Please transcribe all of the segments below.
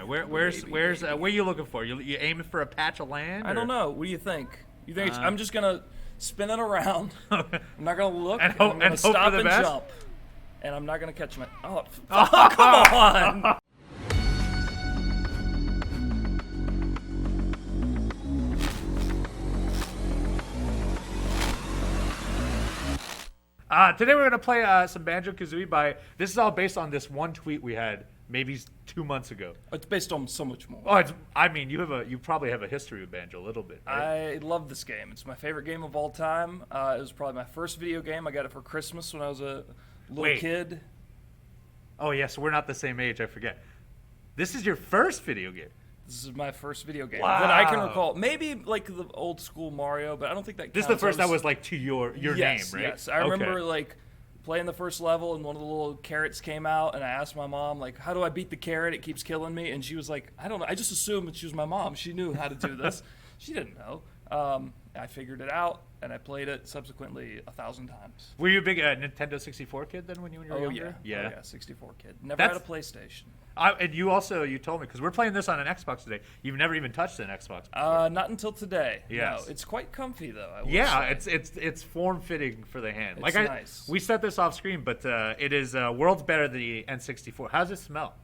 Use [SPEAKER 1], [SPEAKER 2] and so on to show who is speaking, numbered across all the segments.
[SPEAKER 1] Where are you looking for? You aiming for a patch of land?
[SPEAKER 2] I don't know. What do you think? You think I'm just gonna spin it around? I'm not gonna look.
[SPEAKER 1] And
[SPEAKER 2] I'm gonna
[SPEAKER 1] hope
[SPEAKER 2] stop
[SPEAKER 1] for the
[SPEAKER 2] and
[SPEAKER 1] best?
[SPEAKER 2] jump, and I'm not gonna catch my. Oh, come on!
[SPEAKER 1] Today we're gonna play some Banjo-Kazooie this is all based on this one tweet we had maybe 2 months ago.
[SPEAKER 2] It's based on so much more.
[SPEAKER 1] Oh, I mean, you probably have a history with Banjo a little bit, right?
[SPEAKER 2] I love this game. It's my favorite game of all time. It was probably my first video game. I got it for Christmas when I was a little kid.
[SPEAKER 1] Oh yeah, so we're not the same age. I forget. This is your first video game.
[SPEAKER 2] This is my first video game
[SPEAKER 1] Wow.
[SPEAKER 2] that I can recall. Maybe like the old school Mario, but I don't think that counts.
[SPEAKER 1] This is the first that was like to your name, right?
[SPEAKER 2] Yes, I remember like playing the first level and one of the little carrots came out and I asked my mom like, how do I beat the carrot? It keeps killing me. And she was like, I don't know. I just assumed that she was my mom. She knew how to do this. She didn't know. I figured it out and I played it subsequently 1,000 times.
[SPEAKER 1] Were you a big Nintendo 64 kid then when you were younger?
[SPEAKER 2] Yeah. Oh, yeah, 64 kid. Never had a PlayStation.
[SPEAKER 1] And you told me, because we're playing this on an Xbox today. You've never even touched an Xbox before.
[SPEAKER 2] Not until today.
[SPEAKER 1] Yes.
[SPEAKER 2] No, it's quite comfy though.
[SPEAKER 1] It's form fitting for the hand.
[SPEAKER 2] It's nice.
[SPEAKER 1] We set this off screen, but it is worlds better than the N64. How does it smell?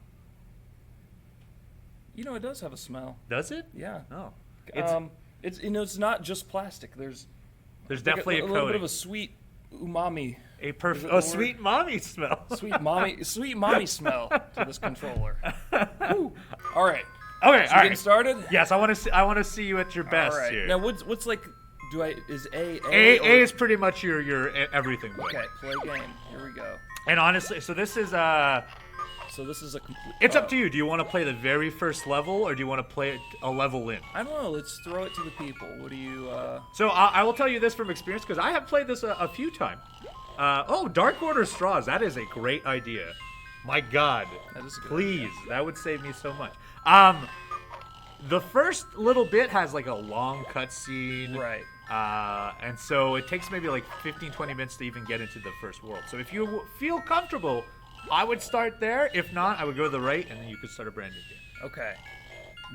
[SPEAKER 2] You know, it does have a smell.
[SPEAKER 1] Does it?
[SPEAKER 2] Yeah.
[SPEAKER 1] Oh.
[SPEAKER 2] It's not just plastic. There's
[SPEAKER 1] definitely
[SPEAKER 2] a little bit of a sweet umami.
[SPEAKER 1] Sweet mommy smell.
[SPEAKER 2] Sweet mommy smell to this controller. Woo. All right.
[SPEAKER 1] Okay.
[SPEAKER 2] So getting started?
[SPEAKER 1] Yes, I want to see you at your best
[SPEAKER 2] all right.
[SPEAKER 1] here.
[SPEAKER 2] Now, what's like? Is A?
[SPEAKER 1] A is pretty much your everything.
[SPEAKER 2] Okay. Play game. Here we go.
[SPEAKER 1] And honestly, so this is
[SPEAKER 2] a complete.
[SPEAKER 1] It's up to you. Do you want to play the very first level, or do you want to play a level in?
[SPEAKER 2] I don't know. Let's throw it to the people. What do you?
[SPEAKER 1] So I will tell you this from experience because I have played this a few times. Dark Order straws. That is a great idea. My God.
[SPEAKER 2] That is a good
[SPEAKER 1] Please,
[SPEAKER 2] idea.
[SPEAKER 1] that would save me so much. The first little bit has like a long cutscene.
[SPEAKER 2] Right.
[SPEAKER 1] And so it takes maybe like 15-20 minutes to even get into the first world. So if you feel comfortable, I would start there. If not, I would go to the right, and then you could start a brand new game.
[SPEAKER 2] Okay.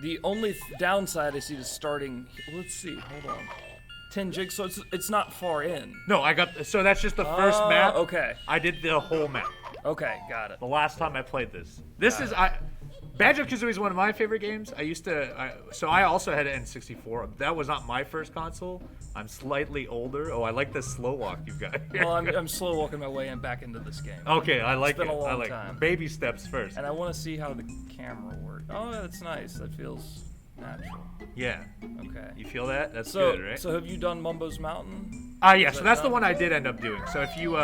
[SPEAKER 2] The only downside I see to starting. Let's see. Hold on. 10 jigsaw. It's not far in.
[SPEAKER 1] No, so that's just the first map.
[SPEAKER 2] Okay.
[SPEAKER 1] I did the whole map.
[SPEAKER 2] Okay, got it.
[SPEAKER 1] The last time I played this. Banjo-Kazooie is one of my favorite games. I also had an N64. That was not my first console. I'm slightly older. Oh, I like this slow walk you've got here.
[SPEAKER 2] Well, I'm slow walking my way back into this game.
[SPEAKER 1] Okay, I like it.
[SPEAKER 2] It's been a long
[SPEAKER 1] I like
[SPEAKER 2] time.
[SPEAKER 1] Baby steps first.
[SPEAKER 2] And I want to see how the camera works. Oh, that's nice. That feels natural.
[SPEAKER 1] Yeah.
[SPEAKER 2] Okay.
[SPEAKER 1] You feel that? That's good, right?
[SPEAKER 2] So have you done Mumbo's Mountain?
[SPEAKER 1] Yeah. So that's the one I did end up doing. So if you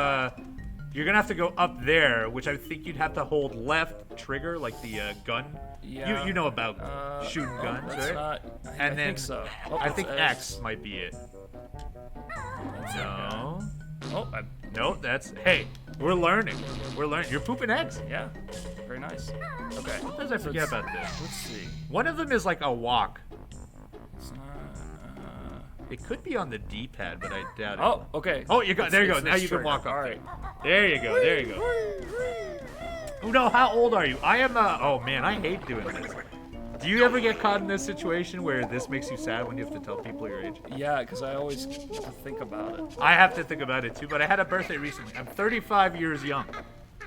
[SPEAKER 1] you're gonna have to go up there, which I think you'd have to hold left trigger, like the gun.
[SPEAKER 2] Yeah.
[SPEAKER 1] You know about shooting guns,
[SPEAKER 2] that's
[SPEAKER 1] right?
[SPEAKER 2] I think so. Oh,
[SPEAKER 1] I think
[SPEAKER 2] that's
[SPEAKER 1] X might be it.
[SPEAKER 2] That's
[SPEAKER 1] No.
[SPEAKER 2] Oh,
[SPEAKER 1] No, that's we're learning. We're learning. You're pooping eggs.
[SPEAKER 2] yeah. Very nice. Okay.
[SPEAKER 1] Sometimes I forget about this.
[SPEAKER 2] Let's see.
[SPEAKER 1] One of them is like a walk.
[SPEAKER 2] It's not.
[SPEAKER 1] It could be on the D-pad, but I doubt it.
[SPEAKER 2] Oh, okay.
[SPEAKER 1] Oh, you got there. You go.
[SPEAKER 2] It's
[SPEAKER 1] Now
[SPEAKER 2] this
[SPEAKER 1] you can
[SPEAKER 2] trigger.
[SPEAKER 1] walk up.
[SPEAKER 2] All right.
[SPEAKER 1] There you go. There you go. Oh no! How old are you? I am. Oh man, I hate doing this. Do you ever get caught in this situation where this makes you sad when you have to tell people your age?
[SPEAKER 2] Yeah, because I always have to think about it.
[SPEAKER 1] I have to think about it too, but I had a birthday recently. I'm 35 years young.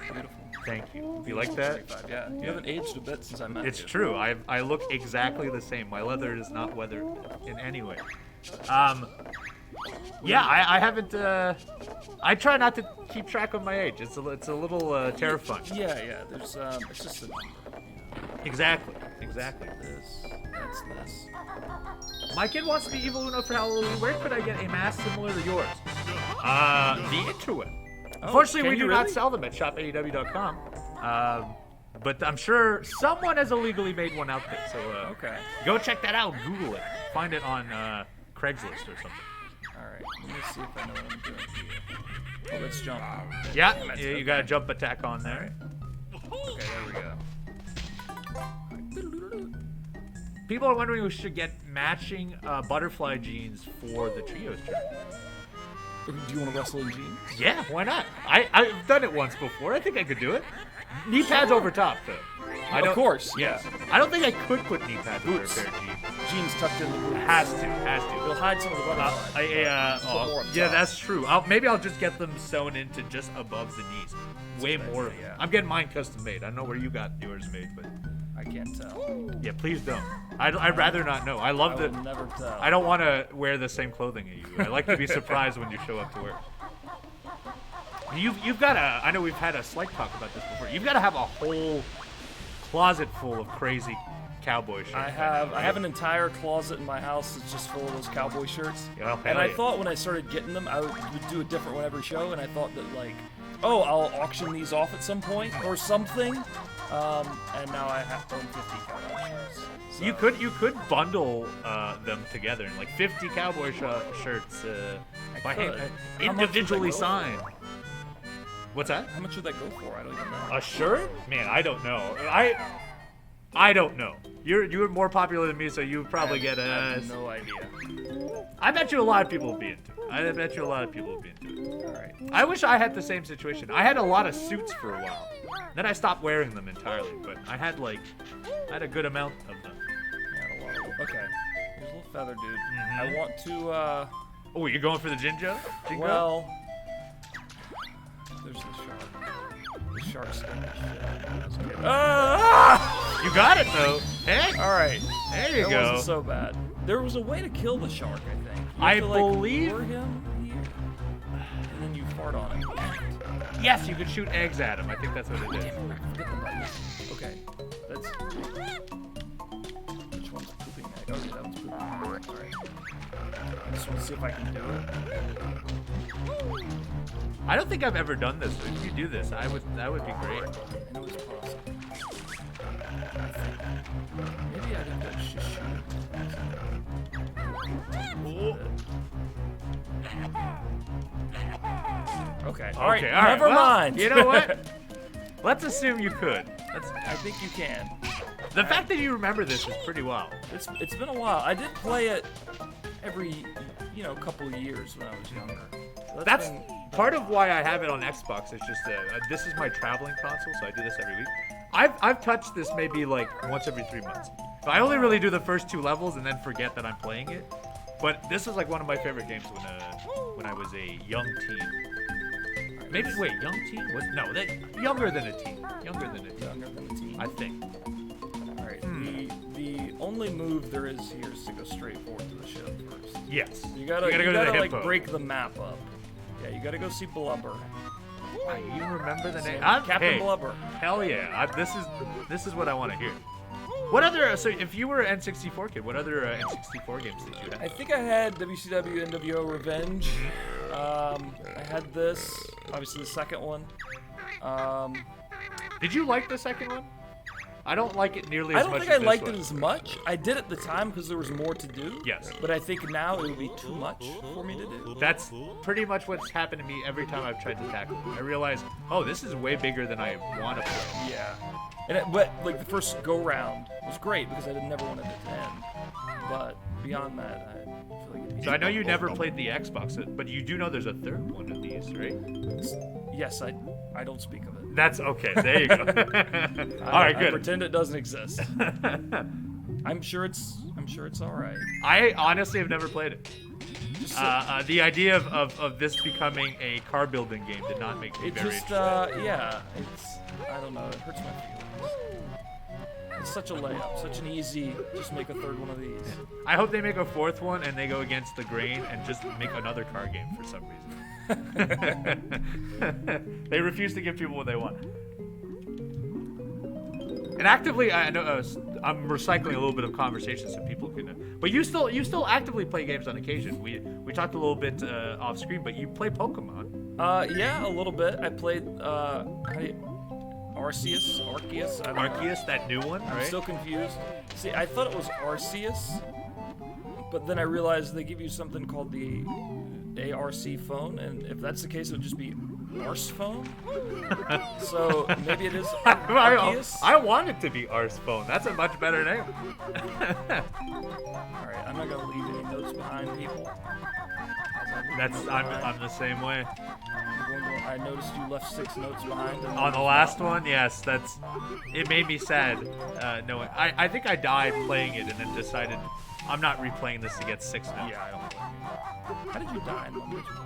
[SPEAKER 2] Beautiful.
[SPEAKER 1] Thank you. You like that?
[SPEAKER 2] 35, yeah. You haven't aged a bit since I met you.
[SPEAKER 1] It's true. I look exactly the same. My leather is not weathered in any way. Yeah, I haven't. I try not to keep track of my age. It's a little terrifying.
[SPEAKER 2] Yeah. There's it's just a number.
[SPEAKER 1] Exactly.
[SPEAKER 2] This. That's this.
[SPEAKER 1] My kid wants to be Evil Uno for Halloween. Where could I get a mask similar to yours? The interweb. Unfortunately, we do not sell them at shopaew.com. But I'm sure someone has illegally made one out there. So
[SPEAKER 2] Okay.
[SPEAKER 1] go check that out. Google it. Find it on Craigslist or something.
[SPEAKER 2] All right. Let me see if I know what I'm doing here. Oh, let's jump.
[SPEAKER 1] Yeah, you got a jump attack on there.
[SPEAKER 2] Okay, there we go.
[SPEAKER 1] People are wondering if we should get matching butterfly jeans for the trios tournament.
[SPEAKER 2] Do you want to wrestle in jeans?
[SPEAKER 1] Yeah, why not? I've done it once before. I think I could do it. Knee pads over top, though.
[SPEAKER 2] Of course,
[SPEAKER 1] Yes. I don't think I could put knee pads over a pair of jeans.
[SPEAKER 2] Jeans tucked in the boots.
[SPEAKER 1] Has to.
[SPEAKER 2] They'll hide some of the butterflies.
[SPEAKER 1] Yeah, that's true. Maybe I'll just get them sewn into just above the knees. Way more of them. I'm getting mine custom made. I don't know where you got yours made, but
[SPEAKER 2] I can't tell.
[SPEAKER 1] yeah, please don't. I'd rather not know. I love that.
[SPEAKER 2] Never tell.
[SPEAKER 1] I don't want to wear the same clothing as you. I like to be surprised when you show up to work. You've got to. I know we've had a slight talk about this before. You've got to have a whole closet full of crazy cowboy shirts.
[SPEAKER 2] I have an entire closet in my house that's just full of those cowboy shirts.
[SPEAKER 1] Yeah,
[SPEAKER 2] and I thought when I started getting them, I would do a different one every show, and I thought that like, oh, I'll auction these off at some point or something. And now I have 50 cowboy shirts. So.
[SPEAKER 1] You could bundle them together in like 50 cowboy shirts by hand, individually signed. What's that?
[SPEAKER 2] How much would that go for? I don't even know.
[SPEAKER 1] A shirt? Man, I don't know. I don't know. You're more popular than me, so you probably get a.
[SPEAKER 2] I have no idea.
[SPEAKER 1] I bet you a lot of people would be into it. All right. I wish I had the same situation. I had a lot of suits for a while. Then I stopped wearing them entirely, but I had a good amount of them.
[SPEAKER 2] Yeah, a lot of them. Okay. Here's a little feather, dude. I want to.
[SPEAKER 1] Oh, you're going for the Jinjo?
[SPEAKER 2] Well. There's the shark. The shark skin.
[SPEAKER 1] You got it though. Hey.
[SPEAKER 2] All right.
[SPEAKER 1] There you go.
[SPEAKER 2] That wasn't so bad. There was a way to kill the shark, I think.
[SPEAKER 1] I believe.
[SPEAKER 2] Lure him here, and then you fart on him.
[SPEAKER 1] Yes, you could shoot eggs at him. I think that's what it is.
[SPEAKER 2] Okay. That's. Which one's pooping egg? Oh, yeah, that one's pooping egg. All right. I just want to see if I can do it.
[SPEAKER 1] I don't think I've ever done this. If you do this, that would be great.
[SPEAKER 2] I know it's possible. Maybe I didn't just shoot it. Okay. All right. Never mind.
[SPEAKER 1] You know what? Let's assume you could.
[SPEAKER 2] I think you can.
[SPEAKER 1] The fact that you remember this is pretty wild.
[SPEAKER 2] It's been a while. I did play it every couple of years when I was younger. So
[SPEAKER 1] that's part of why I have it on Xbox. It's just this is my traveling console, so I do this every week. I've touched this maybe like once every 3 months. But I only really do the first 2 levels and then forget that I'm playing it. But this is like one of my favorite games when I was a young teen. Maybe young teen? Younger than a teen. Younger than a teen. I think.
[SPEAKER 2] All right. The only move there is here is to go straight forward to the ship first.
[SPEAKER 1] Yes.
[SPEAKER 2] You gotta like break the map up. Yeah, you gotta go see Blubber.
[SPEAKER 1] You remember the name?
[SPEAKER 2] Captain Blubber.
[SPEAKER 1] Hell yeah! This is what I want to hear. What other? So if you were an N64 kid, what other N64 games did you have?
[SPEAKER 2] I think I had WCW NWO Revenge. I had this. Obviously the second one.
[SPEAKER 1] Did you like the second one? I don't like it nearly as much.
[SPEAKER 2] I don't think I liked it as much. I did at the time because there was more to do.
[SPEAKER 1] Yes.
[SPEAKER 2] But I think now it would be too much for me to do.
[SPEAKER 1] That's pretty much what's happened to me every time I've tried to tackle it. I realize, oh, this is way bigger than I want to play.
[SPEAKER 2] Yeah. But like the first go round was great because I never wanted it to end. But beyond that, I feel like it'd be.
[SPEAKER 1] So I know you never played the Xbox, but you do know there's a third one of these, right?
[SPEAKER 2] Yes, I don't speak of it.
[SPEAKER 1] That's okay. There you go. All right, good.
[SPEAKER 2] I pretend it doesn't exist. I'm sure it's all right.
[SPEAKER 1] I honestly have never played it. The idea of this becoming a car building game did not make me very interested.
[SPEAKER 2] I don't know. It hurts my feelings. It's such a layup, such an easy. Just make a third one of these.
[SPEAKER 1] I hope they make a fourth one and they go against the grain and just make another car game for some reason. They refuse to give people what they want. And actively, I know I'm recycling a little bit of conversation so people can. But you still actively play games on occasion. We talked a little bit off screen, but you play Pokemon.
[SPEAKER 2] Yeah, a little bit. I played Arceus,
[SPEAKER 1] that new one, right?
[SPEAKER 2] I'm still confused. See, I thought it was Arceus, but then I realized they give you something called the ARC phone, and if that's the case, it would just be Arse phone. So maybe it is Arceus.
[SPEAKER 1] I want it to be Arse phone. That's a much better name.
[SPEAKER 2] All right, I'm not gonna leave any notes behind, people.
[SPEAKER 1] I'm the same way.
[SPEAKER 2] I noticed you left 6 notes behind.
[SPEAKER 1] On the last one, yes, it made me sad. Knowing I think I died playing it and then decided I'm not replaying this to get 6 notes.
[SPEAKER 2] Yeah, I don't blame you. How did you die in the original?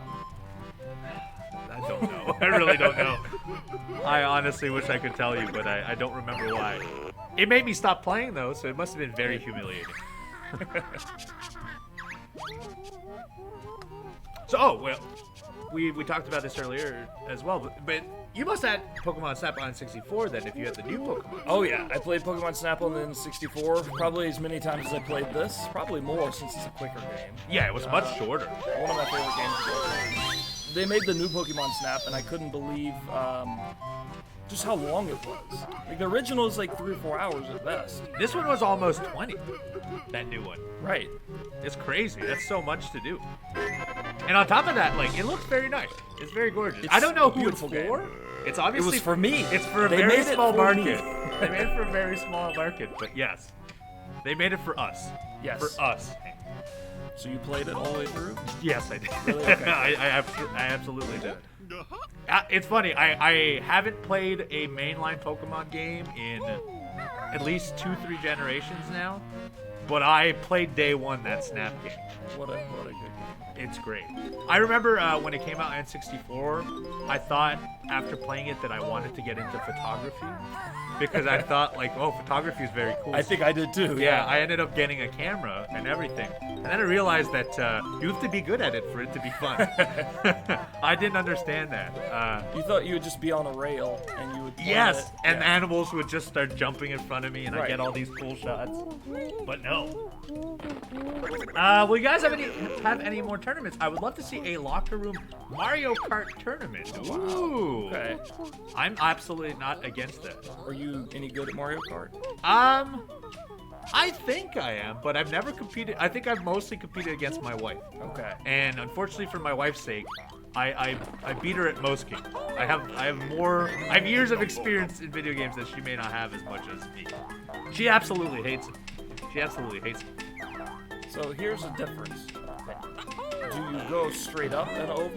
[SPEAKER 1] I don't know. I really don't know. I honestly wish I could tell you, but I don't remember why. It made me stop playing though, so it must have been very humiliating. So, well, we talked about this earlier as well, but you must have had Pokemon Snap on N64 then if you had the new Pokemon.
[SPEAKER 2] Oh yeah, I played Pokemon Snap on the N64 probably as many times as I played this. Probably more since it's a quicker game.
[SPEAKER 1] Yeah, it was much shorter.
[SPEAKER 2] One of my favorite games of all time. They made the new Pokemon Snap, and I couldn't believe just how long it was. Like, the original is like 3 or 4 hours at best.
[SPEAKER 1] This one was almost 20, that new one.
[SPEAKER 2] Right.
[SPEAKER 1] It's crazy. That's so much to do. And on top of that, like, it looks very nice. It's very gorgeous. I don't know who it's for.
[SPEAKER 2] Game.
[SPEAKER 1] It's obviously...
[SPEAKER 2] It was for me.
[SPEAKER 1] It's for a very small market. They made it for a very small market, but yes. They made it for us.
[SPEAKER 2] Yes.
[SPEAKER 1] For us.
[SPEAKER 2] So you played it all the way through?
[SPEAKER 1] Yes, I did.
[SPEAKER 2] Really? Okay.
[SPEAKER 1] I absolutely did. It's funny. I haven't played a mainline Pokemon game in at least 2-3 generations now, but I played day one that Snap game.
[SPEAKER 2] What a good game.
[SPEAKER 1] It's great. I remember when it came out on N64, I thought after playing it that I wanted to get into photography because I thought like, oh, photography is very cool.
[SPEAKER 2] I think I did too.
[SPEAKER 1] Yeah, I ended up getting a camera and everything. And then I realized that you have to be good at it for it to be fun. I didn't understand that.
[SPEAKER 2] You thought you would just be on a rail and you would...
[SPEAKER 1] Yes, and animals would just start jumping in front of me and I get all these cool shots. But no. Will you guys have any more tournaments? I would love to see a locker room Mario Kart tournament. Ooh.
[SPEAKER 2] Okay.
[SPEAKER 1] I'm absolutely not against that.
[SPEAKER 2] Are you any good at Mario Kart?
[SPEAKER 1] I think I am, but I've never competed. I think I've mostly competed against my wife.
[SPEAKER 2] Okay.
[SPEAKER 1] And unfortunately for my wife's sake, I beat her at most games. I have years of experience in video games that she may not have as much as me. She absolutely hates it. She absolutely hates it.
[SPEAKER 2] So here's the difference. Do you go straight up and over?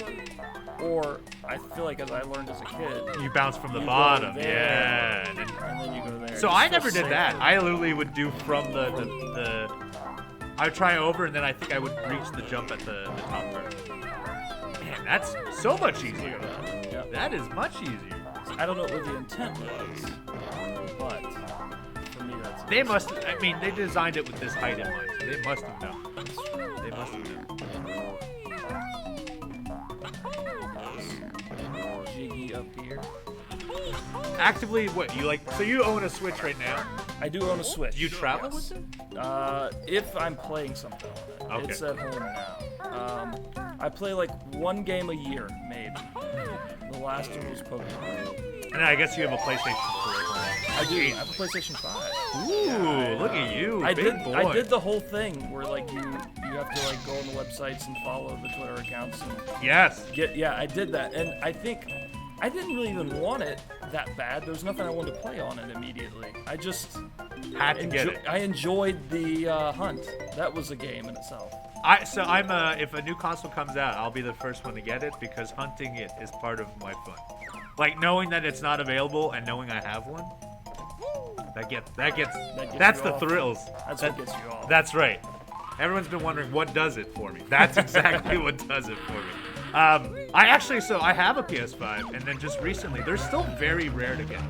[SPEAKER 2] Or, I feel like as I learned as a kid...
[SPEAKER 1] You bounce from the bottom, yeah.
[SPEAKER 2] And then you go there.
[SPEAKER 1] So I never did that. I literally would do from the I would try over, and then I think I would reach the jump at the top part. Man, that's so much easier.
[SPEAKER 2] Yeah.
[SPEAKER 1] That is much easier.
[SPEAKER 2] I don't know what the intent was, but for me that's...
[SPEAKER 1] They must, I mean, they designed it with this height in mind, so they must have known. They must have known.
[SPEAKER 2] Jiggy up here.
[SPEAKER 1] Actively, what, you like, so you own a Switch right now?
[SPEAKER 2] I do own a Switch.
[SPEAKER 1] Do you travel with it?
[SPEAKER 2] If I'm playing something on it.
[SPEAKER 1] Okay.
[SPEAKER 2] It's at home now. I play like one game a year, maybe. The last one was Pokemon.
[SPEAKER 1] And I guess you have a PlayStation 4.
[SPEAKER 2] I do. I have a PlayStation 5.
[SPEAKER 1] Ooh, look at you, big boy.
[SPEAKER 2] I did the whole thing where like you have to like go on the websites and follow the Twitter accounts and
[SPEAKER 1] Yes.
[SPEAKER 2] I did that, and I think I didn't really even want it that bad. There was nothing I wanted to play on it immediately. I just
[SPEAKER 1] had to get it.
[SPEAKER 2] I enjoyed the hunt. That was a game in itself.
[SPEAKER 1] If a new console comes out, I'll be the first one to get it because hunting it is part of my fun. Like knowing that it's not available and knowing I have one. That's the thrills.
[SPEAKER 2] That's what gets you off.
[SPEAKER 1] That's right. Everyone's been wondering what does it for me. That's exactly what does it for me. I have a PS5, and then just recently, they're still very rare to get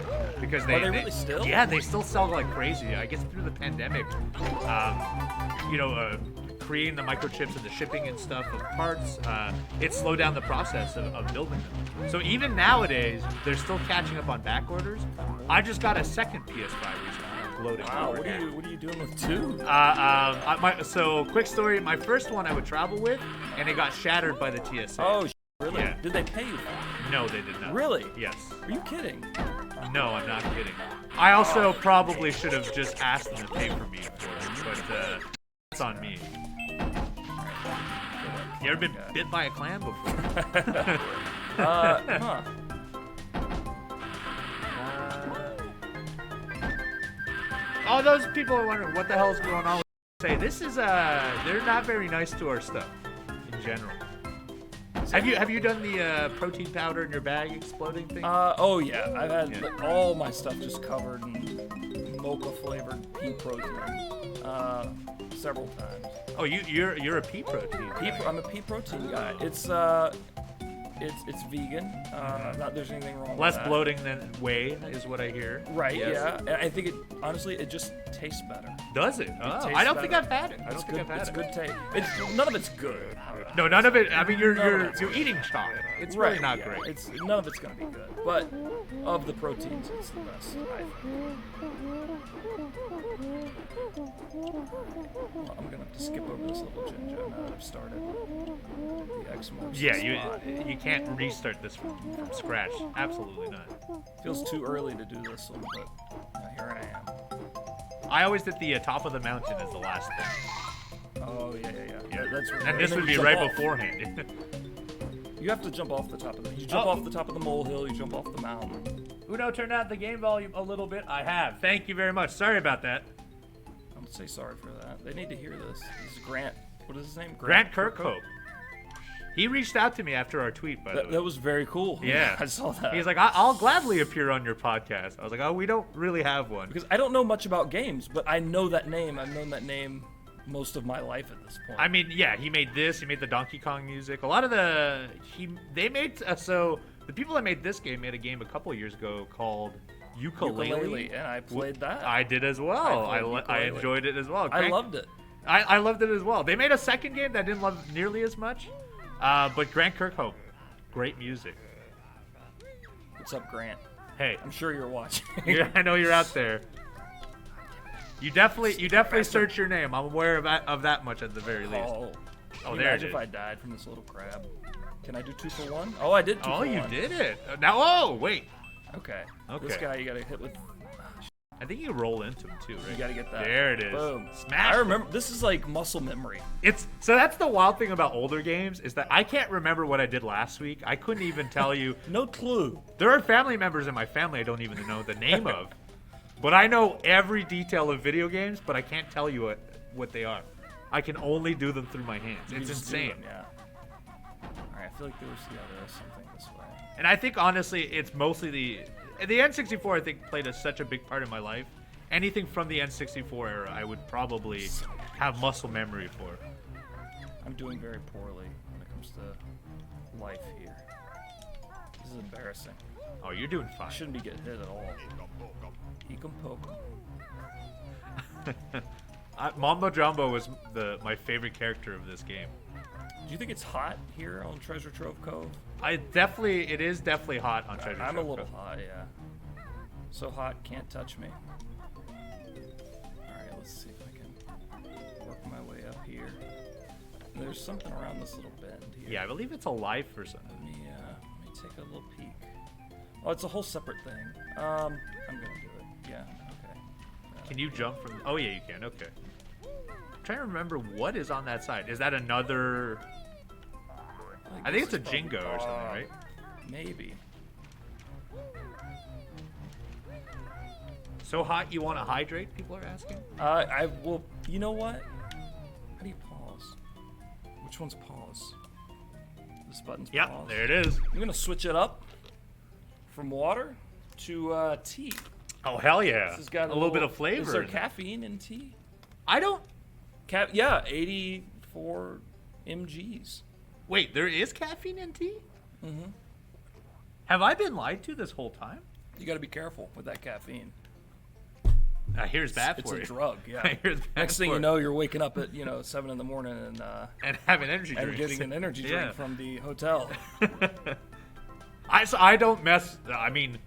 [SPEAKER 1] because
[SPEAKER 2] Are they really still?
[SPEAKER 1] Yeah, they still sell like crazy. I guess through the pandemic, creating the microchips and the shipping and stuff of parts, it slowed down the process of building them. So even nowadays, they're still catching up on back orders. I just got a second PS5 recently. Loaded.
[SPEAKER 2] Wow, what are you doing with two?
[SPEAKER 1] So quick story, my first one I would travel with, and it got shattered by the TSA.
[SPEAKER 2] Oh, really?
[SPEAKER 1] Yeah.
[SPEAKER 2] Did they pay you for it?
[SPEAKER 1] No, they did not.
[SPEAKER 2] Really?
[SPEAKER 1] Yes.
[SPEAKER 2] Are you kidding?
[SPEAKER 1] No, I'm not kidding. I also probably should have just asked them to pay for me for it, but it's on me. You ever been bit by a clam before?
[SPEAKER 2] Huh.
[SPEAKER 1] All those people are wondering what the hell is going on with say this is they're not very nice to our stuff in general. Have you done the protein powder in your bag exploding thing?
[SPEAKER 2] Oh yeah, I've had like, all my stuff just covered in mocha flavored pea protein several times.
[SPEAKER 1] Oh, you're a pea protein.
[SPEAKER 2] I'm a pea protein guy. It's vegan. Not there's anything wrong with that.
[SPEAKER 1] Less bloating than whey is what I hear.
[SPEAKER 2] Right.
[SPEAKER 1] Yes.
[SPEAKER 2] Yeah. I think honestly it just tastes better.
[SPEAKER 1] Does it? Oh, I don't think I've had it.
[SPEAKER 2] It's good taste. None of it's good.
[SPEAKER 1] No, none of it. I mean, you're eating chalk. It's really not great.
[SPEAKER 2] None of it's gonna be good. But of the proteins, it's the best. I think. Well, I'm gonna have to skip over this little ginger now that I've started. The X marks
[SPEAKER 1] Yeah,
[SPEAKER 2] the spot.
[SPEAKER 1] you can't restart this from scratch. Absolutely not.
[SPEAKER 2] Feels too early to do this one, but here I am.
[SPEAKER 1] I always did the top of the mountain as the last thing.
[SPEAKER 2] Oh yeah. That's right.
[SPEAKER 1] And this would be right beforehand.
[SPEAKER 2] You have to jump off the top of You jump off the top of the molehill. You jump off the mountain.
[SPEAKER 1] Uno, turn out the game volume a little bit. I have. Thank you very much. Sorry about that.
[SPEAKER 2] Don't say sorry for that. They need to hear this. This is Grant. What is his name?
[SPEAKER 1] Grant Kirkhope. He reached out to me after our tweet, by the way.
[SPEAKER 2] That was very cool.
[SPEAKER 1] Yeah.
[SPEAKER 2] I saw that.
[SPEAKER 1] He's like, I'll gladly appear on your podcast. I was like, oh, we don't really have one.
[SPEAKER 2] Because I don't know much about games, but I know that name. I've known that name most of my life at this point.
[SPEAKER 1] I mean, yeah, he made this. He made the Donkey Kong music. A lot of the so the people that made this game made a game a couple years ago called Ukulele,
[SPEAKER 2] and I played that.
[SPEAKER 1] I did as well. I enjoyed it as well.
[SPEAKER 2] I loved it.
[SPEAKER 1] I loved it as well. They made a second game that I didn't love nearly as much, but Grant Kirkhope, great music.
[SPEAKER 2] What's up, Grant?
[SPEAKER 1] Hey,
[SPEAKER 2] I'm sure you're watching.
[SPEAKER 1] Yeah, I know you're out there. You definitely search your name. I'm aware of that much at the very least.
[SPEAKER 2] Oh,
[SPEAKER 1] there it
[SPEAKER 2] imagine
[SPEAKER 1] is.
[SPEAKER 2] if I died from this little crab. Can I do 2 for 1? Oh, I did 2 for 1.
[SPEAKER 1] Oh, you did it. Now, oh, wait.
[SPEAKER 2] Okay.
[SPEAKER 1] Okay.
[SPEAKER 2] This guy you gotta hit with.
[SPEAKER 1] I think you roll into him too, right?
[SPEAKER 2] You gotta get that.
[SPEAKER 1] There it is.
[SPEAKER 2] Boom.
[SPEAKER 1] Smash.
[SPEAKER 2] I remember. This is like muscle memory.
[SPEAKER 1] So that's the wild thing about older games is that I can't remember what I did last week. I couldn't even tell you.
[SPEAKER 2] No clue.
[SPEAKER 1] There are family members in my family I don't even know the name of. But I know every detail of video games, but I can't tell you what they are. I can only do them through my hands. It's insane.
[SPEAKER 2] Yeah. All right, I feel like there was something this way.
[SPEAKER 1] And I think honestly, it's mostly the N64. I think played such a big part in my life. Anything from the N64 era, I would probably have muscle memory for.
[SPEAKER 2] I'm doing very poorly when it comes to life here. This is embarrassing.
[SPEAKER 1] Oh, you're doing fine.
[SPEAKER 2] I shouldn't be getting hit at all. He can poke him.
[SPEAKER 1] Mambo Jumbo was my favorite character of this game.
[SPEAKER 2] Do you think it's hot here on Treasure Trove Cove?
[SPEAKER 1] It is definitely hot on Treasure Trove.
[SPEAKER 2] I'm a little hot, yeah. So hot, can't touch me. Alright, let's see if I can work my way up here. There's something around this little bend here.
[SPEAKER 1] Yeah, I believe it's a life or something.
[SPEAKER 2] Let me take a little peek. Oh, it's a whole separate thing. I'm gonna do it. Yeah, okay.
[SPEAKER 1] Can you jump from... Oh, yeah, you can. Okay. I'm trying to remember what is on that side. Is that another... I think it's a Jingo or something, right?
[SPEAKER 2] Maybe.
[SPEAKER 1] So hot you want to hydrate, people are asking?
[SPEAKER 2] I will... You know what? How do you pause? Which one's pause? This button's
[SPEAKER 1] Yep,
[SPEAKER 2] pause.
[SPEAKER 1] there it is.
[SPEAKER 2] I'm gonna switch it up from water to tea.
[SPEAKER 1] Oh, hell yeah.
[SPEAKER 2] This has got
[SPEAKER 1] a little bit of flavor.
[SPEAKER 2] Is there caffeine in tea?
[SPEAKER 1] I don't...
[SPEAKER 2] Yeah, 84 mgs.
[SPEAKER 1] Wait, there is caffeine in tea?
[SPEAKER 2] Mm-hmm.
[SPEAKER 1] Have I been lied to this whole time?
[SPEAKER 2] You got to be careful with that caffeine.
[SPEAKER 1] Here's bad for you.
[SPEAKER 2] It's a drug, yeah. Next thing you know, you're waking up at 7 in the morning
[SPEAKER 1] and having energy drinks.
[SPEAKER 2] And getting an energy drink from the hotel.
[SPEAKER 1] I don't mess. I mean,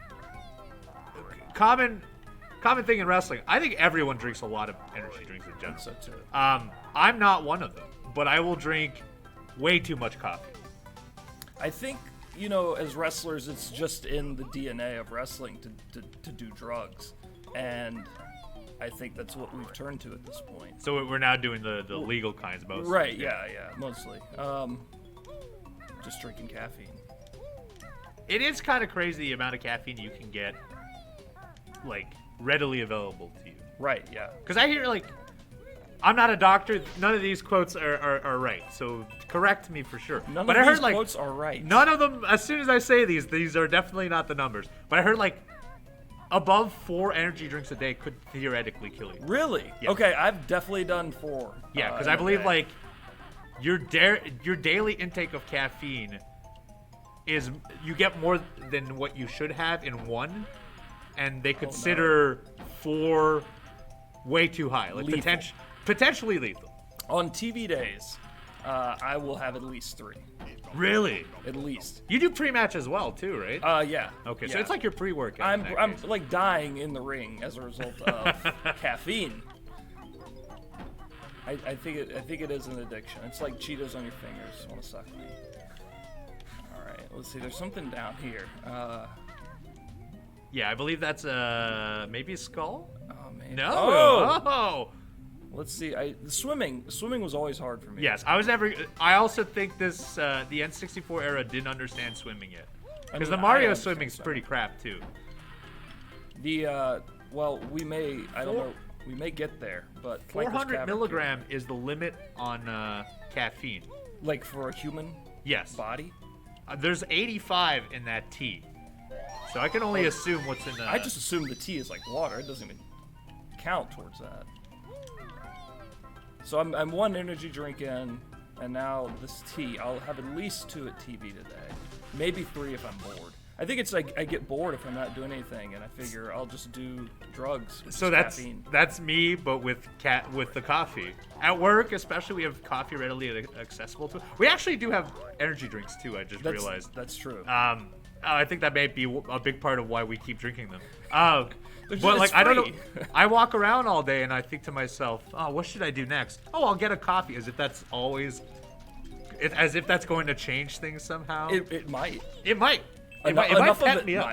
[SPEAKER 1] common thing in wrestling. I think everyone drinks a lot of energy drinks in general.
[SPEAKER 2] So too.
[SPEAKER 1] I'm not one of them, but I will drink way too much coffee.
[SPEAKER 2] I think as wrestlers, it's just in the DNA of wrestling to do drugs, and I think that's what we've turned to at this point.
[SPEAKER 1] So we're now doing the legal kinds mostly.
[SPEAKER 2] Right? Yeah, mostly. Just drinking caffeine.
[SPEAKER 1] It is kind of crazy the amount of caffeine you can get, like, readily available to you.
[SPEAKER 2] Right, yeah.
[SPEAKER 1] Because I hear, like, I'm not a doctor. None of these quotes are right. So correct me for sure.
[SPEAKER 2] None
[SPEAKER 1] but
[SPEAKER 2] of
[SPEAKER 1] I heard
[SPEAKER 2] these
[SPEAKER 1] like
[SPEAKER 2] quotes are right.
[SPEAKER 1] none of them. As soon as I say these are definitely not the numbers. But I heard like above 4 energy drinks a day could theoretically kill you.
[SPEAKER 2] Really?
[SPEAKER 1] Yeah.
[SPEAKER 2] Okay, I've definitely done 4.
[SPEAKER 1] Yeah, because I believe like your daily intake of caffeine is you get more than what you should have in one, and they consider 4 way too high, like potentially lethal.
[SPEAKER 2] On TV days, I will have at least 3.
[SPEAKER 1] Really?
[SPEAKER 2] At least.
[SPEAKER 1] You do pre-match as well too, right?
[SPEAKER 2] Yeah.
[SPEAKER 1] Okay,
[SPEAKER 2] yeah.
[SPEAKER 1] so it's like your pre-workout.
[SPEAKER 2] I'm like dying in the ring as a result of caffeine. I think it is an addiction. It's like Cheetos on your fingers. Want to suck me? All right. Let's see. There's something down here.
[SPEAKER 1] Yeah, I believe that's maybe a skull.
[SPEAKER 2] Oh man.
[SPEAKER 1] No.
[SPEAKER 2] Oh. Let's see. The swimming was always hard for me.
[SPEAKER 1] Yes, I also think the N64 era didn't understand swimming yet, because the Mario swimming's pretty crap too.
[SPEAKER 2] Well, we may. I don't know. We may get there, but
[SPEAKER 1] 400 milligram is the limit on caffeine.
[SPEAKER 2] Like for a human body?
[SPEAKER 1] There's 85 in that tea. So I can only assume what's in the...
[SPEAKER 2] I just assume the tea is like water. It doesn't even count towards that. So I'm 1 energy drink in, and now this tea. I'll have at least 2 at TV today. Maybe 3 if I'm bored. I think it's like I get bored if I'm not doing anything, and I figure I'll just do drugs.
[SPEAKER 1] So that's me, but with the coffee. At work, especially, we have coffee readily accessible to. We actually do have energy drinks too. I just realized.
[SPEAKER 2] That's true.
[SPEAKER 1] I think that may be a big part of why we keep drinking them. But like,
[SPEAKER 2] free.
[SPEAKER 1] I don't know. I walk around all day and I think to myself, oh, what should I do next? Oh, I'll get a coffee, as if that's always, as if that's going to change things somehow.
[SPEAKER 2] It might.
[SPEAKER 1] It might. It might pep me up.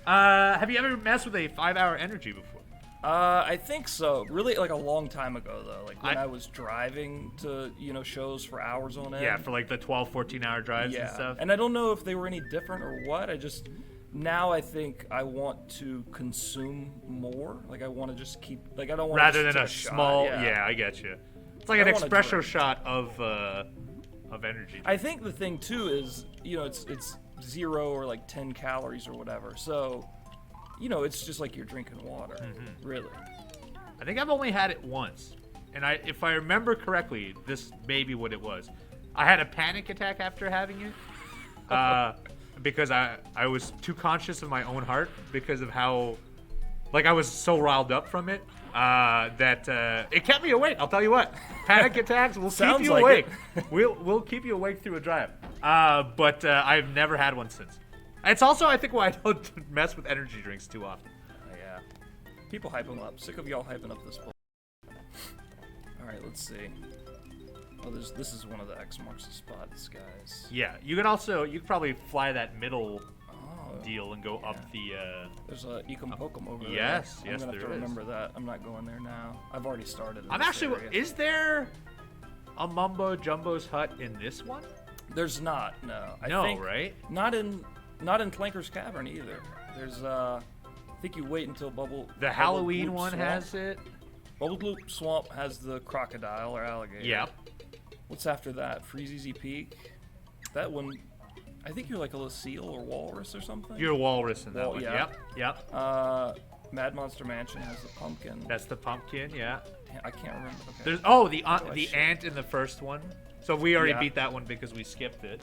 [SPEAKER 1] Have you ever messed with a 5-hour energy before?
[SPEAKER 2] I think so. Really, like a long time ago, though. Like when I was driving to, shows for hours on end.
[SPEAKER 1] Yeah, for like the 12, 14-hour drives and stuff.
[SPEAKER 2] And I don't know if they were any different or what. Now I think I want to consume more. Like I want to just keep, like I don't want
[SPEAKER 1] rather
[SPEAKER 2] to
[SPEAKER 1] than a small. Yeah, I get you. It's like an espresso shot of energy.
[SPEAKER 2] I think the thing too is, it's 0 or like 10 calories or whatever. So, it's just like you're drinking water, really.
[SPEAKER 1] I think I've only had it once, and if I remember correctly, this may be what it was. I had a panic attack after having it, because I was too conscious of my own heart because of how, like, I was so riled up from it that it kept me awake. I'll tell you what, panic attacks will keep you awake. We'll keep you awake through a drive. But I've never had one since. It's also, I think, why I don't mess with energy drinks too often.
[SPEAKER 2] Yeah. People hype them up. Sick of y'all hyping up this book. Alright, let's see. Oh, this is one of the X marks the spot guys.
[SPEAKER 1] Yeah, you could probably fly that middle deal and go up the...
[SPEAKER 2] There's a Ecom Pokemon over there.
[SPEAKER 1] Yes,
[SPEAKER 2] I'm gonna have to remember that. I'm not going there now. I've already started in this area.
[SPEAKER 1] Is there a Mumbo Jumbo's hut in this one?
[SPEAKER 2] There's not, no. I think
[SPEAKER 1] right?
[SPEAKER 2] Not in Clanker's Cavern either. There's I think you wait until
[SPEAKER 1] The Halloween one has it.
[SPEAKER 2] Bubble Gloop Swamp has the crocodile or alligator.
[SPEAKER 1] Yep.
[SPEAKER 2] What's after that? Freezy Peak. That one, I think you're like a little seal or walrus or something.
[SPEAKER 1] You're a walrus in that one.
[SPEAKER 2] Yeah.
[SPEAKER 1] Yep.
[SPEAKER 2] Mad Monster Mansion has the pumpkin.
[SPEAKER 1] That's the pumpkin. Yeah.
[SPEAKER 2] I can't remember. Okay.
[SPEAKER 1] There's the ant in the first one. So we already beat that one because we skipped it.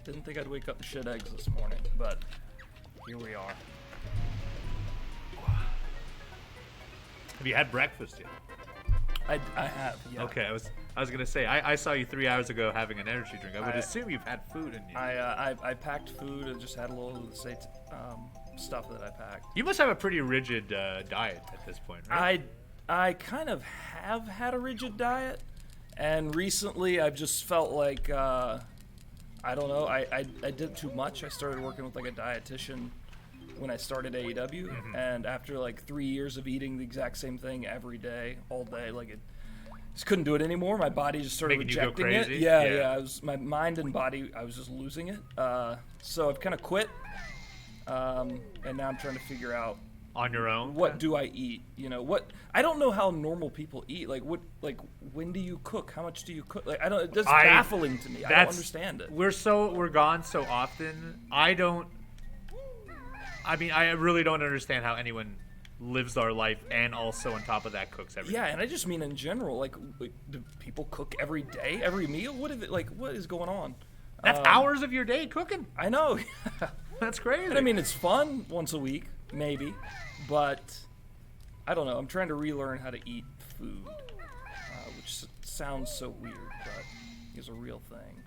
[SPEAKER 2] Didn't think I'd wake up and shit eggs this morning, but here we are.
[SPEAKER 1] Have you had breakfast yet?
[SPEAKER 2] I have, yeah.
[SPEAKER 1] Okay, I was gonna say I saw you 3 hours ago having an energy drink. I would assume you've had food in you.
[SPEAKER 2] I packed food and just had a little of the stuff that I packed.
[SPEAKER 1] You must have a pretty rigid diet at this point, right?
[SPEAKER 2] I kind of have had a rigid diet, and recently I've just felt like I don't know. I did too much. I started working with like a dietitian when I started AEW, and after like 3 years of eating the exact same thing every day, all day, like it just couldn't do it anymore. My body just started rejecting it. Yeah. My mind and body, I was just losing it. So I've kind of quit, and now I'm trying to figure out
[SPEAKER 1] On your own?
[SPEAKER 2] What do I eat? You know, what I don't know how normal people eat. Like when do you cook? How much do you cook? Like I don't. That's baffling to me. I don't understand it.
[SPEAKER 1] We're gone so often. I really don't understand how anyone lives their life and also on top of that cooks every day.
[SPEAKER 2] Yeah, and I just mean in general. Like do people cook every day, every meal? What is going on?
[SPEAKER 1] That's hours of your day cooking.
[SPEAKER 2] I know.
[SPEAKER 1] That's crazy.
[SPEAKER 2] And I mean, it's fun once a week, maybe, but I don't know. I'm trying to relearn how to eat food, which sounds so weird, but is a real thing.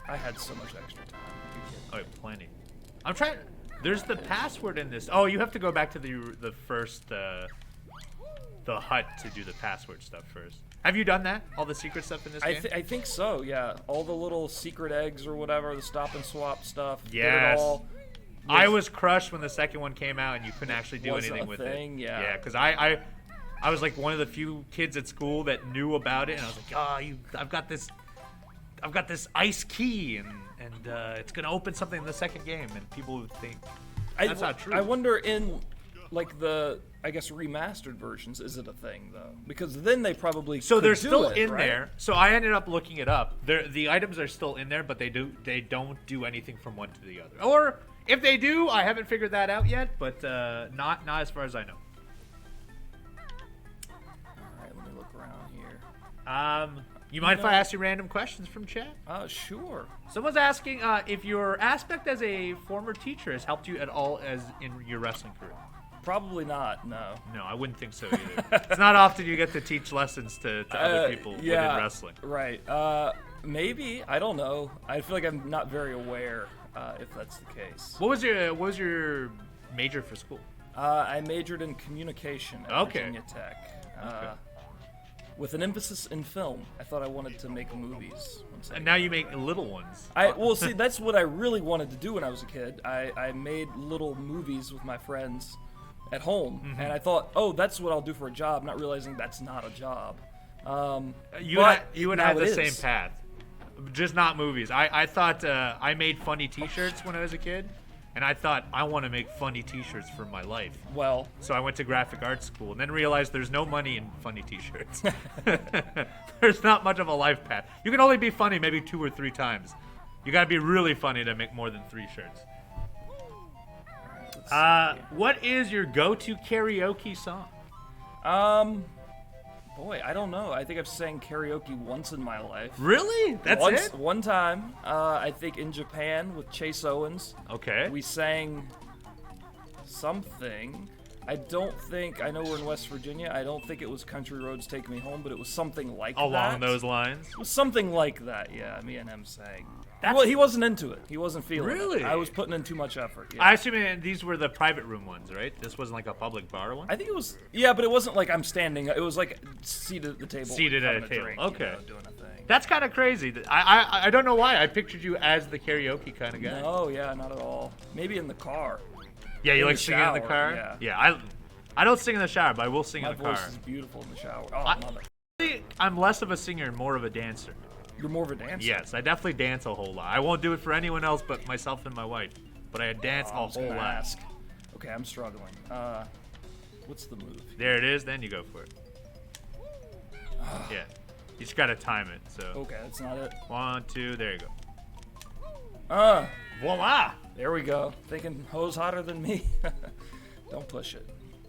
[SPEAKER 2] I had so much extra time.
[SPEAKER 1] Oh, plenty. I'm trying. There's the password in this. Oh, you have to go back to the first the hut to do the password stuff first. Have you done that? All the secret stuff in this game?
[SPEAKER 2] I think so, yeah. All the little secret eggs or whatever, the stop and swap stuff.
[SPEAKER 1] Yes.
[SPEAKER 2] Did it all.
[SPEAKER 1] I was crushed when the second one came out and you couldn't actually do anything with it.
[SPEAKER 2] Yeah.
[SPEAKER 1] Yeah, because I was like one of the few kids at school that knew about it, and I was like, I've got this ice key, and it's gonna open something in the second game, and people would think that's not true.
[SPEAKER 2] I wonder in like the remastered versions, is it a thing though? Because then they probably
[SPEAKER 1] they're still in
[SPEAKER 2] right?
[SPEAKER 1] there. So I ended up looking it up. The items are still in there, but they don't do anything from one to the other. Or if they do, I haven't figured that out yet, but not as far as I know.
[SPEAKER 2] All right, let me look around here.
[SPEAKER 1] You mind if I ask you random questions from chat?
[SPEAKER 2] Sure.
[SPEAKER 1] Someone's asking if your aspect as a former teacher has helped you at all as in your wrestling career.
[SPEAKER 2] Probably not, no.
[SPEAKER 1] No, I wouldn't think so either. It's not often you get to teach lessons to other people within wrestling.
[SPEAKER 2] Right. Maybe. I don't know. I feel like I'm not very aware if that's the case.
[SPEAKER 1] What was your major for school?
[SPEAKER 2] I majored in communication at Virginia Tech.
[SPEAKER 1] Okay.
[SPEAKER 2] With an emphasis in film. I thought I wanted to make movies.
[SPEAKER 1] And now you make little ones.
[SPEAKER 2] Well, see, that's what I really wanted to do when I was a kid. I made little movies with my friends at home, and I thought, oh, that's what I'll do for a job, not realizing that's not a job.
[SPEAKER 1] You would have the same path, just not movies. I thought I made funny T-shirts when I was a kid, and I thought I want to make funny T-shirts for my life.
[SPEAKER 2] Well,
[SPEAKER 1] so I went to graphic arts school, and then realized there's no money in funny T-shirts. There's not much of a life path. You can only be funny maybe 2 or 3 times. You got to be really funny to make more than 3 shirts. What is your go-to karaoke song?
[SPEAKER 2] Boy, I don't know. I think I've sang karaoke once in my life.
[SPEAKER 1] Really? That's it?
[SPEAKER 2] One time, I think in Japan with Chase Owens.
[SPEAKER 1] Okay.
[SPEAKER 2] We sang something. I know we're in West Virginia. I don't think it was Country Roads Take Me Home, but it was something like that.
[SPEAKER 1] Along those lines?
[SPEAKER 2] It was something like that, yeah. Me and him sang. Well, he wasn't into it. He wasn't feeling
[SPEAKER 1] it.
[SPEAKER 2] I was putting in too much effort. Yeah.
[SPEAKER 1] I assume these were the private room ones, right? This wasn't like a public bar one?
[SPEAKER 2] I think it was, yeah, but it wasn't like I'm standing. It was like seated at the table.
[SPEAKER 1] Seated at a table.
[SPEAKER 2] Drink,
[SPEAKER 1] okay.
[SPEAKER 2] Doing a thing.
[SPEAKER 1] That's kind of crazy. I don't know why. I pictured you as the karaoke kind of guy.
[SPEAKER 2] No, yeah, not at all. Maybe in the car.
[SPEAKER 1] Yeah, you like singing in the car?
[SPEAKER 2] Yeah.
[SPEAKER 1] Yeah, I don't sing in the shower, but I will sing in the car.
[SPEAKER 2] My voice is beautiful in the shower. Oh, I love it.
[SPEAKER 1] I'm less of a singer and more of a dancer.
[SPEAKER 2] You're more of a dancer?
[SPEAKER 1] Yes, I definitely dance a whole lot. I won't do it for anyone else but myself and my wife. But I dance a whole lot.
[SPEAKER 2] Okay, I'm struggling. What's the move?
[SPEAKER 1] There it is, then you go for it. Yeah. You just gotta time it, so.
[SPEAKER 2] Okay, that's not it.
[SPEAKER 1] 1, 2, there you go. Voila!
[SPEAKER 2] There we go. Thinking hoes hotter than me. Don't push it.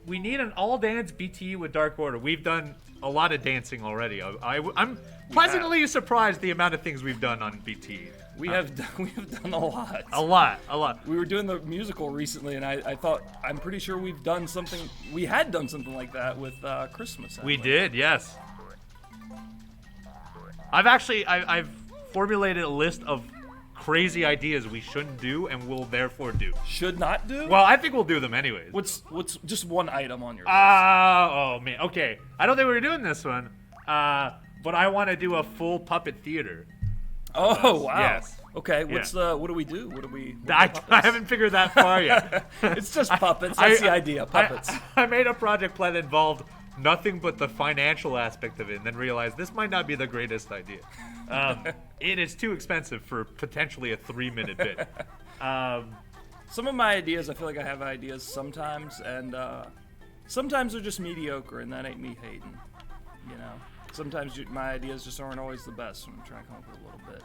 [SPEAKER 1] We need an all-dance BTE with Dark Order. We've done a lot of dancing already. I'm pleasantly surprised the amount of things we've done on BTE.
[SPEAKER 2] We have done a lot.
[SPEAKER 1] A lot.
[SPEAKER 2] We were doing the musical recently, and I thought, I'm pretty sure we had done something like that with Christmas.
[SPEAKER 1] We did, yes. I've formulated a list of crazy ideas we shouldn't do and will therefore do.
[SPEAKER 2] Should not do?
[SPEAKER 1] Well, I think we'll do them anyways.
[SPEAKER 2] What's just one item on your list?
[SPEAKER 1] Oh man, okay. I don't think we were doing this one, but I want to do a full puppet theater.
[SPEAKER 2] Oh wow.
[SPEAKER 1] Yes.
[SPEAKER 2] Okay. What do we do? What do we?
[SPEAKER 1] I haven't figured that far yet.
[SPEAKER 2] It's just puppets. That's the idea. Puppets.
[SPEAKER 1] I made a project plan that involved nothing but the financial aspect of it, and then realized this might not be the greatest idea. It is too expensive for potentially a 3-minute bit.
[SPEAKER 2] Some of my ideas, I feel like I have ideas sometimes, and sometimes they're just mediocre, and that ain't me hating. You know, sometimes my ideas just aren't always the best, so I'm trying to come up with a little bit.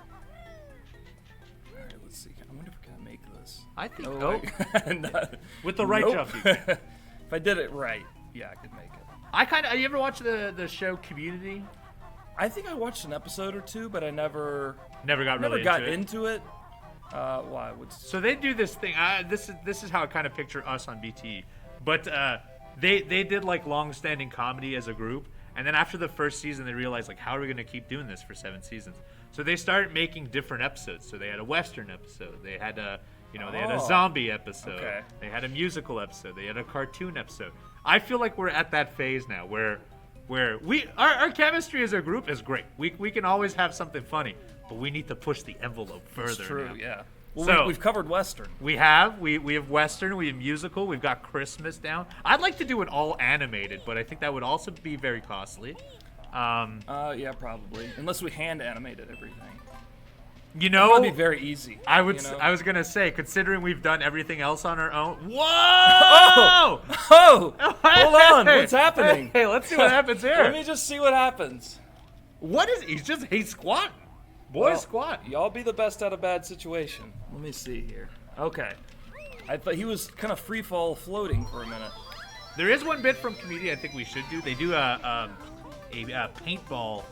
[SPEAKER 2] All right, let's see. I wonder if I can make this.
[SPEAKER 1] I think.
[SPEAKER 2] With
[SPEAKER 1] the right jump, you can.
[SPEAKER 2] If I did it right, yeah, I could make it.
[SPEAKER 1] You ever watch the show Community?
[SPEAKER 2] I think I watched an episode or two, but I never
[SPEAKER 1] got
[SPEAKER 2] into it. Why?
[SPEAKER 1] So they do this thing. This is how I kind of picture us on BT. But they did like long-standing comedy as a group, and then after the first season, they realized like, how are we going to keep doing this for 7 seasons? So they started making different episodes. So they had a Western episode. They had a they had a zombie episode. Okay. They had a musical episode. They had a cartoon episode. I feel like we're at that phase now where our chemistry as a group is great. We can always have something funny, but we need to push the envelope further.
[SPEAKER 2] That's true,
[SPEAKER 1] now.
[SPEAKER 2] Yeah. Well,
[SPEAKER 1] so
[SPEAKER 2] we've covered Western.
[SPEAKER 1] We have Western, we have musical, we've got Christmas down. I'd like to do it all animated, but I think that would also be very costly.
[SPEAKER 2] Yeah, probably. Unless we hand animated everything.
[SPEAKER 1] That would
[SPEAKER 2] be very easy.
[SPEAKER 1] I was gonna say, considering we've done everything else on our own. Whoa!
[SPEAKER 2] Oh! Hold on, what's happening?
[SPEAKER 1] Hey, let's see what happens here.
[SPEAKER 2] Let me just see what happens.
[SPEAKER 1] What is? He's squatting. Boy, squat.
[SPEAKER 2] Y'all be the best out of bad situation. Let me see here. Okay. I thought he was kind of free fall floating for a minute.
[SPEAKER 1] There is one bit from Community I think we should do. They do a paintball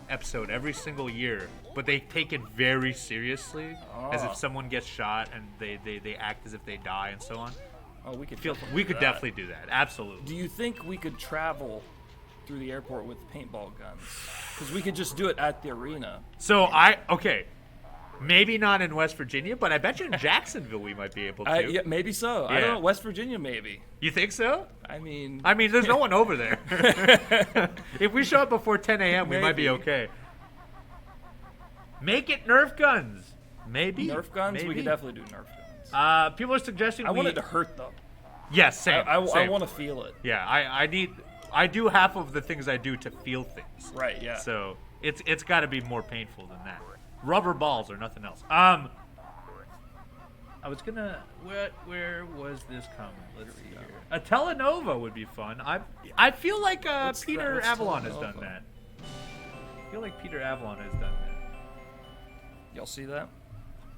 [SPEAKER 1] episode every single year, but they take it very seriously, as if someone gets shot and they act as if they die and so on.
[SPEAKER 2] Oh, we could
[SPEAKER 1] definitely do that. Absolutely.
[SPEAKER 2] Do you think we could travel through the airport with paintball guns? Because we could just do it at the arena.
[SPEAKER 1] So maybe not in West Virginia, but I bet you in Jacksonville we might be able to.
[SPEAKER 2] Yeah, maybe so. Yeah. I don't know. West Virginia, maybe.
[SPEAKER 1] You think so?
[SPEAKER 2] I mean,
[SPEAKER 1] there's no one over there. If we show up before 10 a.m., we might be okay. Make it Nerf guns. Maybe.
[SPEAKER 2] Nerf guns?
[SPEAKER 1] Maybe.
[SPEAKER 2] We could definitely do Nerf guns.
[SPEAKER 1] People are suggesting
[SPEAKER 2] I want it to hurt them.
[SPEAKER 1] Yes, same.
[SPEAKER 2] I
[SPEAKER 1] same.
[SPEAKER 2] want to feel it.
[SPEAKER 1] Yeah, I do half of the things I do to feel things.
[SPEAKER 2] Right, yeah.
[SPEAKER 1] So it's got to be more painful than that. Rubber balls or nothing else. I was gonna. Where was this comment? Let's see here. A telenova would be fun. I feel like Peter Avalon has done that. I feel like Peter Avalon has done that.
[SPEAKER 2] Y'all see that?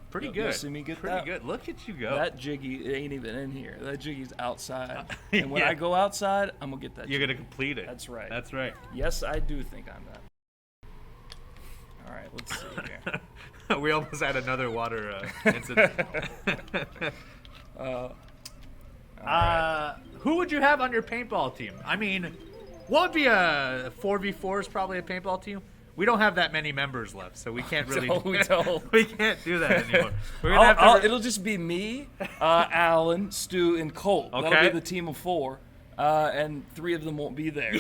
[SPEAKER 1] Pretty good.
[SPEAKER 2] You'll see me get
[SPEAKER 1] Pretty
[SPEAKER 2] that?
[SPEAKER 1] good. Look at you go.
[SPEAKER 2] That jiggy ain't even in here. That jiggy's outside. And when I go outside, I'm gonna get that.
[SPEAKER 1] You're gonna complete it.
[SPEAKER 2] That's right.
[SPEAKER 1] That's right.
[SPEAKER 2] Yes, I do think I'm that. All right, let's see here.
[SPEAKER 1] We almost had another water incident. Who would you have on your paintball team? What would be a 4v4 is probably a paintball team? We don't have that many members left, so we can't really.
[SPEAKER 2] We don't.
[SPEAKER 1] We can't do that anymore. We're gonna have to
[SPEAKER 2] it'll just be me, Alan, Stu, and Colt.
[SPEAKER 1] Okay.
[SPEAKER 2] That'll be the team of 4, and 3 of them won't be there.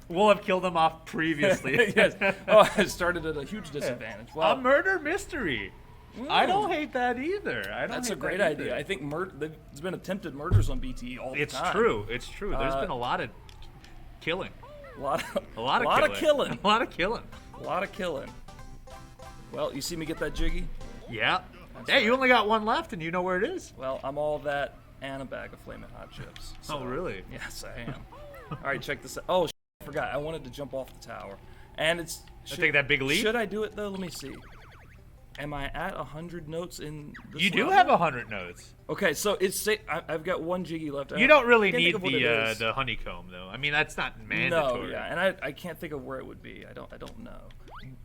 [SPEAKER 1] We'll have killed them off previously.
[SPEAKER 2] Yes. Oh, I started at a huge disadvantage. Wow.
[SPEAKER 1] A murder mystery. I don't hate that either.
[SPEAKER 2] That's a great idea. I think there's been attempted murders on BTE all the time.
[SPEAKER 1] It's true. It's true. There's been a lot of killing.
[SPEAKER 2] A lot of killing.
[SPEAKER 1] A lot of killing.
[SPEAKER 2] A lot of killing. Well, you see me get that jiggy?
[SPEAKER 1] Yeah. You only got one left, and you know where it is.
[SPEAKER 2] Well, I'm all that and a bag of Flamin' Hot Chips. So,
[SPEAKER 1] oh, really?
[SPEAKER 2] Yes, I am. All right, check this out. Oh, I forgot. I wanted to jump off the tower. And it's...
[SPEAKER 1] Take that big leap?
[SPEAKER 2] Should I do it, though? Let me see. Am I at 100 notes in this
[SPEAKER 1] You do
[SPEAKER 2] level?
[SPEAKER 1] have 100 notes.
[SPEAKER 2] Okay, so I've got one jiggy left.
[SPEAKER 1] You don't really need the honeycomb, though. That's not mandatory.
[SPEAKER 2] No, yeah, and I can't think of where it would be. I don't know.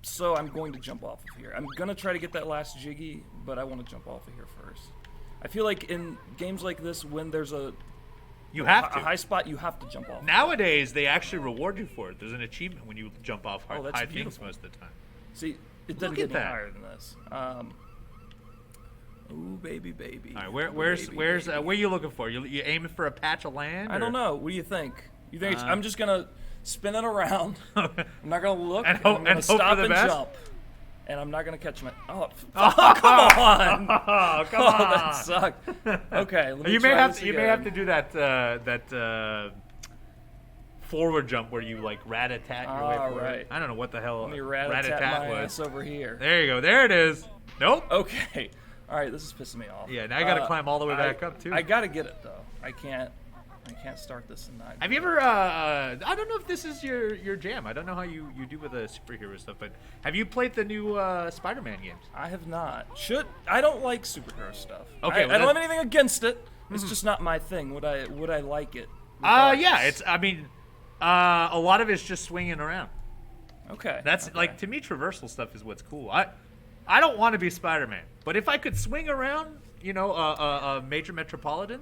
[SPEAKER 2] So I'm going to jump off of here. I'm going to try to get that last jiggy, but I want to jump off of here first. I feel like in games like this, when there's a high spot, you have to jump off.
[SPEAKER 1] Nowadays, they actually reward you for it. There's an achievement when you jump off high things most of the time.
[SPEAKER 2] See, it doesn't get any higher than this. Ooh, baby.
[SPEAKER 1] All right, where are you looking for? You aiming for a patch of land?
[SPEAKER 2] I don't know. What do you think? You think I'm just gonna spin it around? I'm not gonna look. I'm gonna stop and jump. And I'm not gonna catch my. Oh, come on!
[SPEAKER 1] Oh, come on!
[SPEAKER 2] That sucked. Okay, let me
[SPEAKER 1] you
[SPEAKER 2] try
[SPEAKER 1] may have to do that forward jump where you like rat-a-tat your way forward.
[SPEAKER 2] Right.
[SPEAKER 1] I don't know what the hell
[SPEAKER 2] let me rat-a-tat my
[SPEAKER 1] was.
[SPEAKER 2] ass over here.
[SPEAKER 1] There you go. There it is. Nope.
[SPEAKER 2] Okay. All right, this is pissing me off.
[SPEAKER 1] Yeah, now I gotta climb all the way back up too.
[SPEAKER 2] I gotta get it though. I can't start this and not.
[SPEAKER 1] Have you ever? I don't know if this is your jam. I don't know how you do with the superhero stuff, but have you played the new Spider-Man games?
[SPEAKER 2] I have not. I don't like superhero stuff.
[SPEAKER 1] Okay,
[SPEAKER 2] I don't have anything against it. It's just not my thing. Would I like it?
[SPEAKER 1] Yeah. It's. I mean, a lot of it's just swinging around.
[SPEAKER 2] Okay.
[SPEAKER 1] That's like, to me, traversal stuff is what's cool. I don't want to be Spider-Man, but if I could swing around, a major metropolitan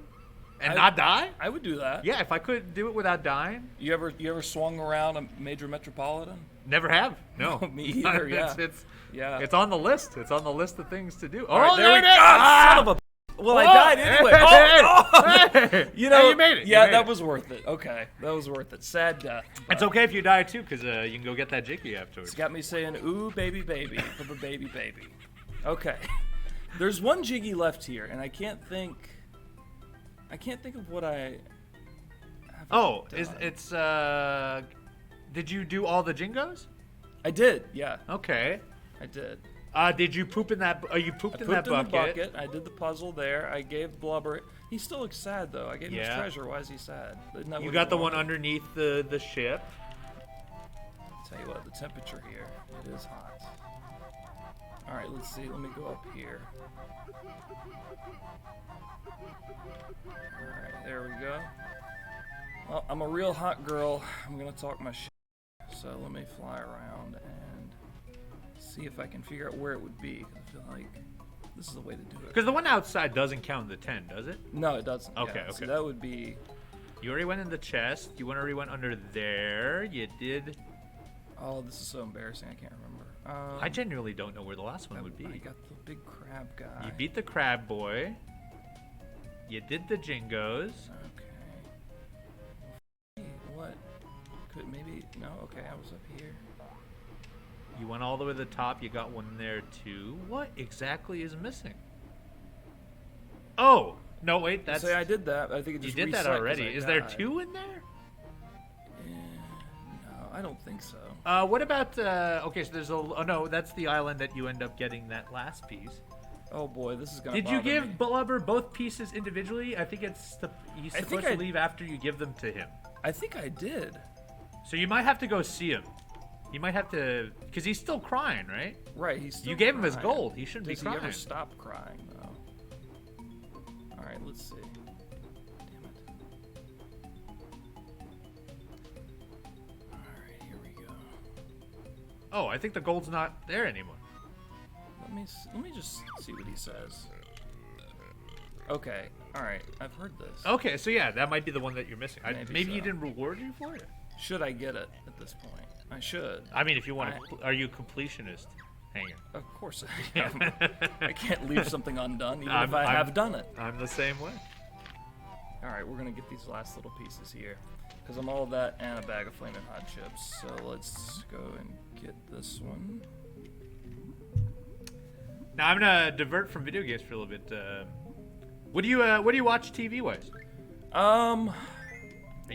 [SPEAKER 1] and not die,
[SPEAKER 2] I would do that.
[SPEAKER 1] yeah, if I could do it without dying.
[SPEAKER 2] You ever swung around a major metropolitan?
[SPEAKER 1] Never have. No.
[SPEAKER 2] Me either. Yeah.
[SPEAKER 1] Yeah. It's on the list. It's on the list of things to do.
[SPEAKER 2] All right,
[SPEAKER 1] there
[SPEAKER 2] we
[SPEAKER 1] it
[SPEAKER 2] go.
[SPEAKER 1] is!
[SPEAKER 2] Son of a. Well, I died anyway.
[SPEAKER 1] Hey,
[SPEAKER 2] You
[SPEAKER 1] you made it.
[SPEAKER 2] Yeah,
[SPEAKER 1] You made
[SPEAKER 2] that
[SPEAKER 1] it.
[SPEAKER 2] was worth it. Okay, that was worth it. Sad death.
[SPEAKER 1] It's okay if you die too, because you can go get that Jiggy afterwards.
[SPEAKER 2] It's got me saying, "Ooh, baby, baby, baby, baby." Okay, there's one Jiggy left here, and I can't think of what I.
[SPEAKER 1] Oh,
[SPEAKER 2] done.
[SPEAKER 1] it's did you do all the Jingos?
[SPEAKER 2] I did. Yeah,
[SPEAKER 1] Okay.
[SPEAKER 2] I did.
[SPEAKER 1] Did you poop in that? You pooped
[SPEAKER 2] I
[SPEAKER 1] in that
[SPEAKER 2] pooped in the
[SPEAKER 1] bucket.
[SPEAKER 2] bucket. I did the puzzle there. I gave Blubber. He still looks sad though. I gave him his
[SPEAKER 1] Yeah.
[SPEAKER 2] treasure. Why is he sad? Isn't that
[SPEAKER 1] You
[SPEAKER 2] what
[SPEAKER 1] got
[SPEAKER 2] he
[SPEAKER 1] the one
[SPEAKER 2] wanted?
[SPEAKER 1] underneath the ship.
[SPEAKER 2] Tell you what, the temperature here, it is hot. All right, let's see. Let me go up here. All right, there we go. Well, I'm a real hot girl. I'm gonna talk my shit. So let me fly around and see if I can figure out where it would be. 'Cause I feel like this is the way to do it.
[SPEAKER 1] Because the one outside doesn't count the 10, does it?
[SPEAKER 2] No, it doesn't.
[SPEAKER 1] Okay,
[SPEAKER 2] Yeah,
[SPEAKER 1] okay.
[SPEAKER 2] so that would be.
[SPEAKER 1] You already went in the chest. You already went under there. You did.
[SPEAKER 2] Oh, this is so embarrassing. I can't remember.
[SPEAKER 1] I genuinely don't know where the last one would be.
[SPEAKER 2] I got the big crab guy.
[SPEAKER 1] You beat the crab boy. You did the Jingos.
[SPEAKER 2] Okay. What? Could maybe no? Okay, I was up here.
[SPEAKER 1] You went all the way to the top. You got one there too. What exactly is missing? Oh no! Wait, that's.
[SPEAKER 2] Say I did that. I think it
[SPEAKER 1] You
[SPEAKER 2] just
[SPEAKER 1] did that
[SPEAKER 2] reset 'cause
[SPEAKER 1] already.
[SPEAKER 2] I
[SPEAKER 1] Is there
[SPEAKER 2] died.
[SPEAKER 1] 2 in there?
[SPEAKER 2] No, I don't think so.
[SPEAKER 1] What about? Okay, so there's a. Oh no, that's the island that you end up getting that last piece.
[SPEAKER 2] Oh boy, this is gonna.
[SPEAKER 1] Did you
[SPEAKER 2] bother
[SPEAKER 1] give
[SPEAKER 2] me.
[SPEAKER 1] Blubber both pieces individually? I think he's supposed to leave after you give them to him.
[SPEAKER 2] I think I did.
[SPEAKER 1] So you might have to go see him. You might have to, because he's still crying, right?
[SPEAKER 2] Right, he's. Still
[SPEAKER 1] You gave him his
[SPEAKER 2] crying.
[SPEAKER 1] gold. He shouldn't
[SPEAKER 2] Does
[SPEAKER 1] be crying.
[SPEAKER 2] he ever stop crying though? All right, let's see. Damn it. All right, here we go.
[SPEAKER 1] Oh, I think the gold's not there anymore.
[SPEAKER 2] Let me just see what he says. Okay, all right, I've heard this.
[SPEAKER 1] Okay, so yeah, that might be the one that you're missing. Maybe he
[SPEAKER 2] so.
[SPEAKER 1] didn't reward you for it.
[SPEAKER 2] Should I get it at this point? I should.
[SPEAKER 1] I mean, if you want to, are you a completionist? Hang it.
[SPEAKER 2] Of course I am. I can't leave something undone, even if I have done it.
[SPEAKER 1] I'm the same way.
[SPEAKER 2] All right, we're gonna get these last little pieces here, because I'm all of that and a bag of flaming hot chips. So let's go and get this one.
[SPEAKER 1] Now I'm gonna divert from video games for a little bit. What do you watch TV wise?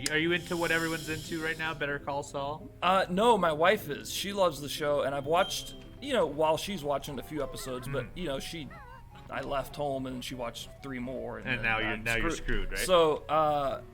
[SPEAKER 1] Are you into what everyone's into right now? Better Call Saul?
[SPEAKER 2] No, my wife is. She loves the show, and I've watched, while she's watching a few episodes, but I left home and she watched 3 more, and
[SPEAKER 1] now you're screwed, right?
[SPEAKER 2] So,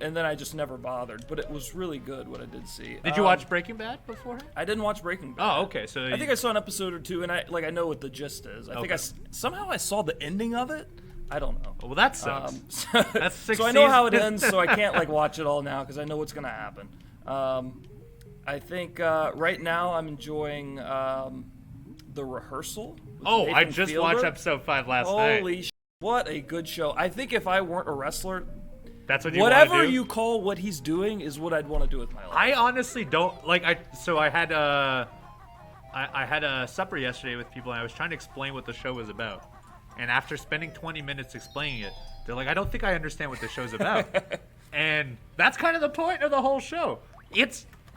[SPEAKER 2] and then I just never bothered. But it was really good what I did see.
[SPEAKER 1] Did you watch Breaking Bad before?
[SPEAKER 2] I didn't watch Breaking Bad.
[SPEAKER 1] Oh, okay. So
[SPEAKER 2] I think I saw an episode or 2, and I know what the gist is. I think somehow I saw the ending of it. I don't know.
[SPEAKER 1] Well, that sucks. That's 6
[SPEAKER 2] so I know how it
[SPEAKER 1] seasons.
[SPEAKER 2] ends, so I can't watch it all now because I know what's gonna happen. I think right now I'm enjoying The Rehearsal. with
[SPEAKER 1] Oh, I
[SPEAKER 2] Nathan
[SPEAKER 1] just
[SPEAKER 2] Fielder.
[SPEAKER 1] watched episode 5 last night.
[SPEAKER 2] Holy sh! What a good show. I think if I weren't a wrestler,
[SPEAKER 1] That's what you
[SPEAKER 2] whatever
[SPEAKER 1] wanna do?
[SPEAKER 2] you call what he's doing is what I'd want to do with my life.
[SPEAKER 1] I honestly don't like. I had I had a supper yesterday with people, and I was trying to explain what the show was about. And after spending 20 minutes explaining it, they're like, "I don't think I understand what the show's about." And that's kind of the point of the whole show.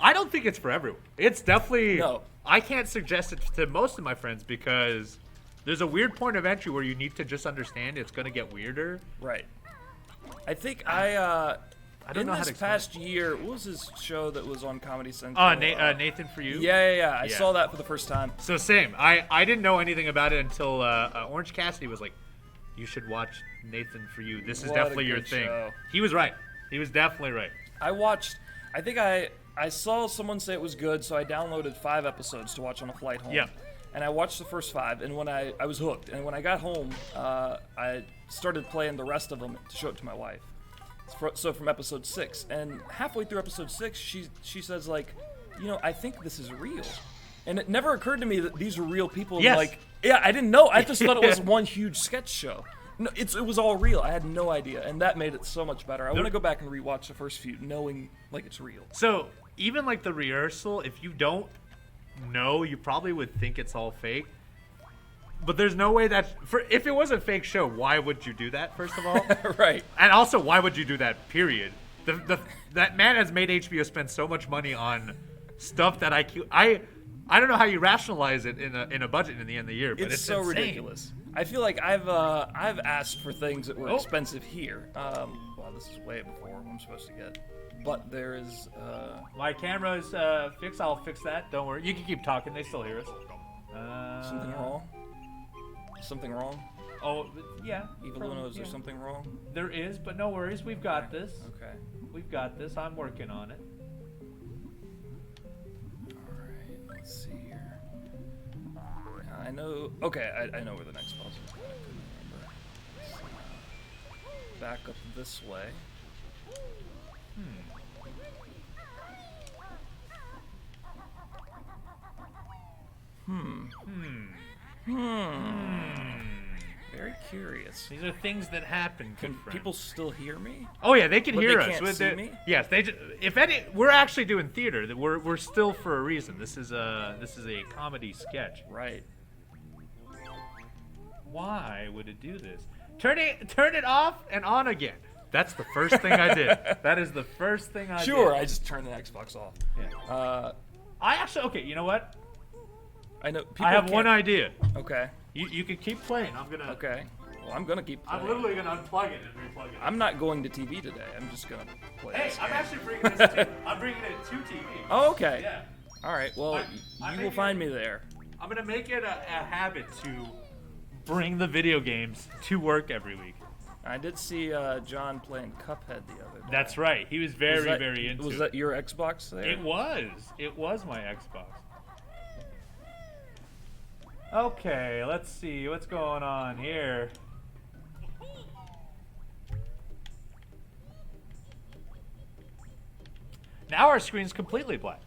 [SPEAKER 1] I don't think it's for everyone. It's definitely.
[SPEAKER 2] No.
[SPEAKER 1] I can't suggest it to most of my friends because there's a weird point of entry where you need to just understand it's going to get weirder.
[SPEAKER 2] Right. I think I
[SPEAKER 1] don't know how
[SPEAKER 2] this
[SPEAKER 1] to explain
[SPEAKER 2] past year, what was his show that was on Comedy Central?
[SPEAKER 1] Nathan for You?
[SPEAKER 2] Yeah. I
[SPEAKER 1] Yeah.
[SPEAKER 2] saw that for the first time.
[SPEAKER 1] So same. I didn't know anything about it until Orange Cassidy was like, you should watch Nathan For You. This is
[SPEAKER 2] What a
[SPEAKER 1] definitely your
[SPEAKER 2] good
[SPEAKER 1] thing.
[SPEAKER 2] show.
[SPEAKER 1] He was right. He was definitely right.
[SPEAKER 2] I think I saw someone say it was good, so I downloaded 5 episodes to watch on a flight home.
[SPEAKER 1] Yeah.
[SPEAKER 2] And I watched the first 5, and when I was hooked. And when I got home, I started playing the rest of them to show it to my wife. So from episode 6, and halfway through episode 6, she says like, I think this is real. And it never occurred to me that these were real people.
[SPEAKER 1] Yes.
[SPEAKER 2] Like, yeah, I didn't know. I just thought it was one huge sketch show. No, it was all real. I had no idea, and that made it so much better. I want to go back and rewatch the first few, knowing like it's real.
[SPEAKER 1] So even like the rehearsal, if you don't know, you probably would think it's all fake. But there's no way if it was a fake show, why would you do that? First of all,
[SPEAKER 2] Right.
[SPEAKER 1] And also, why would you do that? Period. That man has made HBO spend so much money on stuff that I don't know how you rationalize it in a budget in the end of the year. But it's
[SPEAKER 2] so
[SPEAKER 1] insane.
[SPEAKER 2] ridiculous. I feel like I've asked for things that were expensive here. Well, this is way before I'm supposed to get. But there is.
[SPEAKER 1] My camera is fixed. I'll fix that. Don't worry. You can keep talking. They still hear us.
[SPEAKER 2] Something wrong? Something wrong?
[SPEAKER 1] Oh, yeah.
[SPEAKER 2] Evil Uno, is there something wrong?
[SPEAKER 1] There is, but no worries. We've got this.
[SPEAKER 2] Okay.
[SPEAKER 1] We've got this. I'm working on it.
[SPEAKER 2] Alright, let's see here. I know. Okay, I know where the next puzzle is. I couldn't remember. Back up this way. Very curious.
[SPEAKER 1] These are things that happen.
[SPEAKER 2] Can people still hear me?
[SPEAKER 1] Oh yeah, they can hear
[SPEAKER 2] they
[SPEAKER 1] us.
[SPEAKER 2] Can't see me?
[SPEAKER 1] Yes, they. If any, we're actually doing theater. We're still for a reason. This is a comedy sketch.
[SPEAKER 2] Right.
[SPEAKER 1] Why would it do this? Turn it off and on again. That's the first thing I did. That is the first thing I did.
[SPEAKER 2] Sure, I just turned the Xbox off.
[SPEAKER 1] Yeah. I actually, okay, you know what?
[SPEAKER 2] I know.
[SPEAKER 1] I have one idea.
[SPEAKER 2] Okay.
[SPEAKER 1] You can keep playing. I'm gonna.
[SPEAKER 2] Okay. Well, I'm gonna keep playing.
[SPEAKER 1] I'm literally gonna unplug it and replug it.
[SPEAKER 2] I'm not going to TV today. I'm just gonna play.
[SPEAKER 1] Hey,
[SPEAKER 2] this
[SPEAKER 1] I'm
[SPEAKER 2] game.
[SPEAKER 1] actually bringing this to. I'm bringing it to TV.
[SPEAKER 2] Oh, okay.
[SPEAKER 1] Yeah.
[SPEAKER 2] All right. Well, you will find me there.
[SPEAKER 1] I'm gonna make it a habit to bring the video games to work every week.
[SPEAKER 2] I did see John playing Cuphead the other day.
[SPEAKER 1] That's right. He was very into it.
[SPEAKER 2] Was that your Xbox there?
[SPEAKER 1] It was. It was my Xbox. Okay, let's see what's going on here. Now our screen's completely black.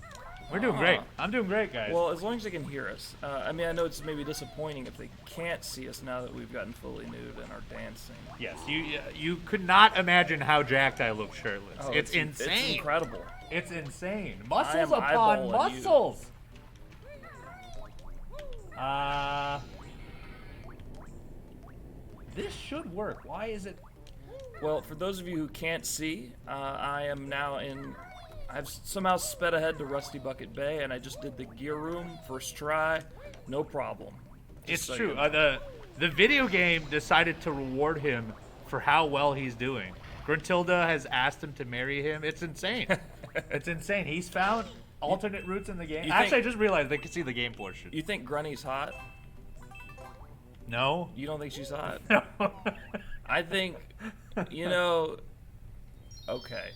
[SPEAKER 1] We're doing great. I'm doing great, guys.
[SPEAKER 2] Well, as long as they can hear us. I mean, I know it's maybe disappointing if they can't see us now that we've gotten fully nude and are dancing.
[SPEAKER 1] Yes, you could not imagine how jacked I look shirtless.
[SPEAKER 2] Oh,
[SPEAKER 1] it's insane.
[SPEAKER 2] It's incredible.
[SPEAKER 1] It's insane. Muscles
[SPEAKER 2] am
[SPEAKER 1] upon
[SPEAKER 2] eyeballing
[SPEAKER 1] muscles. This should work. Why is it?
[SPEAKER 2] Well, for those of you who can't see, I am now in. I've somehow sped ahead to Rusty Bucket Bay, and I just did the gear room first try, no problem.
[SPEAKER 1] It's true. The video game decided to reward him for how well he's doing. Gruntilda has asked him to marry him. It's insane. It's insane. He's found alternate routes in the game. Actually, I just realized they can see the game portion.
[SPEAKER 2] You think Grunny's hot?
[SPEAKER 1] No.
[SPEAKER 2] You don't think she's hot?
[SPEAKER 1] No.
[SPEAKER 2] I think, okay.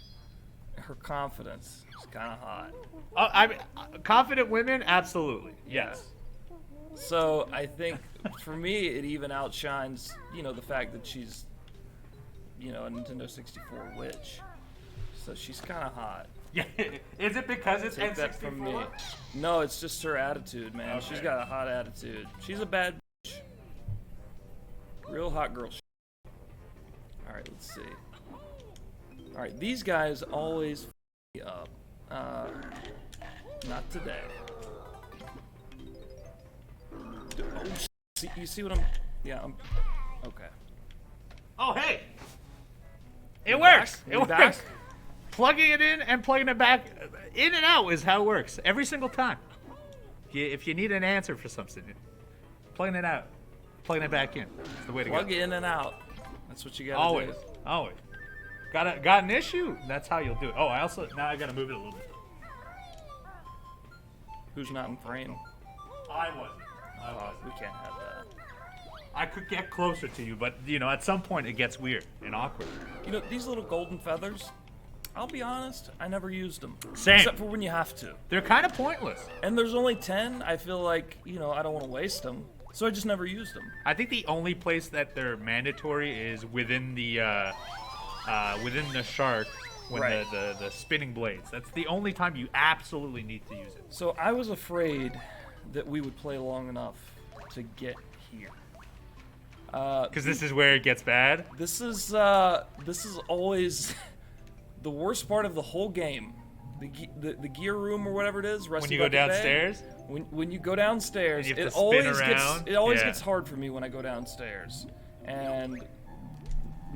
[SPEAKER 2] Her confidence is kind of hot.
[SPEAKER 1] I mean, confident women, absolutely. Yes.
[SPEAKER 2] So I think for me, it even outshines, the fact that she's, a Nintendo 64 witch. So she's kind of hot.
[SPEAKER 1] Yeah. Is it because it's
[SPEAKER 2] Take
[SPEAKER 1] N64?
[SPEAKER 2] that from me. No, it's just her attitude, man.
[SPEAKER 1] Okay.
[SPEAKER 2] She's got a hot attitude. She's a bad bitch. Real hot girl. All right, let's see. All right, these guys always f me up. Not today. You see what I'm? Yeah. Okay.
[SPEAKER 1] Oh, hey. It works.
[SPEAKER 2] Back?
[SPEAKER 1] It
[SPEAKER 2] We
[SPEAKER 1] works.
[SPEAKER 2] back?
[SPEAKER 1] Plugging it in and plugging it back in and out is how it works every single time. If you need an answer for something, plugging it out, plugging it back in. That's the way to go.
[SPEAKER 2] Plug in and out. That's what you gotta
[SPEAKER 1] Always,
[SPEAKER 2] do.
[SPEAKER 1] always. Got an issue? That's how you'll do it. Oh, now I gotta move it a little bit.
[SPEAKER 2] Who's not in frame?
[SPEAKER 1] I wasn't.
[SPEAKER 2] We can't have that.
[SPEAKER 1] I could get closer to you, but you know, at some point it gets weird and awkward.
[SPEAKER 2] You know, these little golden feathers, I'll be honest, I never used them.
[SPEAKER 1] Same.
[SPEAKER 2] Except for when you have to.
[SPEAKER 1] They're kind of pointless.
[SPEAKER 2] And there's only 10. I feel like, you know, I don't want to waste them. So I just never used them.
[SPEAKER 1] I think the only place that they're mandatory is within the shark when
[SPEAKER 2] Right.
[SPEAKER 1] the spinning blades. That's the only time you absolutely need to use it.
[SPEAKER 2] So I was afraid that we would play long enough to get here.
[SPEAKER 1] Because this is where it gets bad.
[SPEAKER 2] This is always the worst part of the whole game. The gear room or whatever it is.
[SPEAKER 1] When you go downstairs.
[SPEAKER 2] When you go downstairs,
[SPEAKER 1] And you have
[SPEAKER 2] it
[SPEAKER 1] to spin
[SPEAKER 2] always
[SPEAKER 1] around.
[SPEAKER 2] gets hard for me when I go downstairs, and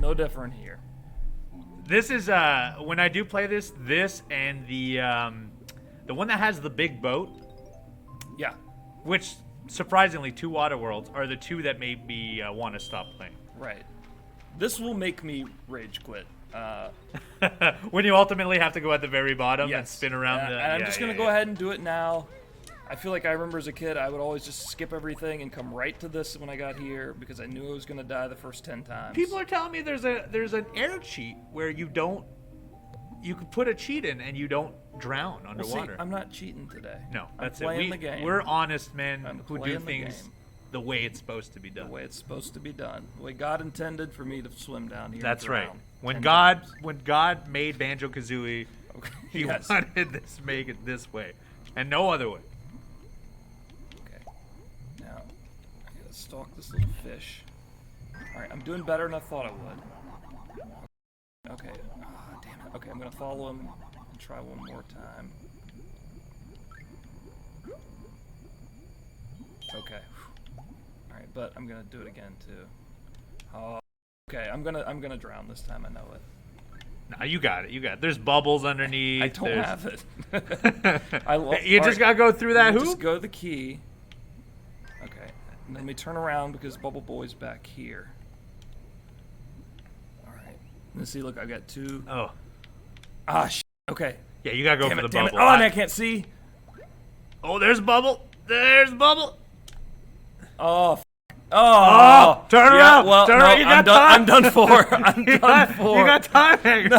[SPEAKER 2] no different here.
[SPEAKER 1] This is when I do play this and the one that has the big boat,
[SPEAKER 2] Yeah,
[SPEAKER 1] which surprisingly, 2 Water Worlds are the 2 that made me want to stop playing.
[SPEAKER 2] right. This will make me rage quit.
[SPEAKER 1] When you ultimately have to go at the very bottom and
[SPEAKER 2] Yes.
[SPEAKER 1] spin around.
[SPEAKER 2] And I'm just gonna go ahead and do it now. I feel like I remember as a kid, I would always just skip everything and come right to this when I got here because I knew I was gonna die the first 10 times.
[SPEAKER 1] People are telling me there's an air cheat where you could put a cheat in and you don't drown
[SPEAKER 2] Well,
[SPEAKER 1] underwater.
[SPEAKER 2] see, I'm not cheating today.
[SPEAKER 1] No, that's
[SPEAKER 2] I'm playing
[SPEAKER 1] it.
[SPEAKER 2] the game.
[SPEAKER 1] We're honest men
[SPEAKER 2] I'm
[SPEAKER 1] who do
[SPEAKER 2] playing the
[SPEAKER 1] things
[SPEAKER 2] game.
[SPEAKER 1] the way it's supposed to be
[SPEAKER 2] The
[SPEAKER 1] done.
[SPEAKER 2] way it's supposed to be done. The way God intended for me to swim down here.
[SPEAKER 1] That's
[SPEAKER 2] and
[SPEAKER 1] right.
[SPEAKER 2] drown
[SPEAKER 1] When
[SPEAKER 2] 10
[SPEAKER 1] God
[SPEAKER 2] times.
[SPEAKER 1] when God made Banjo-Kazooie,
[SPEAKER 2] Okay.
[SPEAKER 1] he
[SPEAKER 2] Yes.
[SPEAKER 1] wanted this make it this way and no other way.
[SPEAKER 2] Okay. Now, I gotta stalk this little fish. Alright, I'm doing better than I thought I would. Okay. Ah, damn it. Okay, I'm gonna follow him and try one more time. Okay. Alright, but I'm gonna do it again too. Oh, okay, I'm gonna drown this time, I know it.
[SPEAKER 1] No, you got it. You got it. There's bubbles underneath.
[SPEAKER 2] I don't
[SPEAKER 1] there's-
[SPEAKER 2] have it.
[SPEAKER 1] You just gotta go through that
[SPEAKER 2] Let me
[SPEAKER 1] hoop.
[SPEAKER 2] Just go to the key. Okay. And then let me turn around because Bubble Boy's back here. Alright. Let's see, look, I got 2.
[SPEAKER 1] Oh,
[SPEAKER 2] Ah, okay.
[SPEAKER 1] yeah. You gotta go
[SPEAKER 2] Damn
[SPEAKER 1] for
[SPEAKER 2] it,
[SPEAKER 1] the
[SPEAKER 2] damn it.
[SPEAKER 1] bubble.
[SPEAKER 2] Oh, and I can't see.
[SPEAKER 1] Oh, there's bubble. There's bubble.
[SPEAKER 2] Oh,
[SPEAKER 1] Oh, turn
[SPEAKER 2] yeah,
[SPEAKER 1] around.
[SPEAKER 2] well,
[SPEAKER 1] turn
[SPEAKER 2] no,
[SPEAKER 1] around. You got time.
[SPEAKER 2] I'm done for. I'm done for.
[SPEAKER 1] You got timing.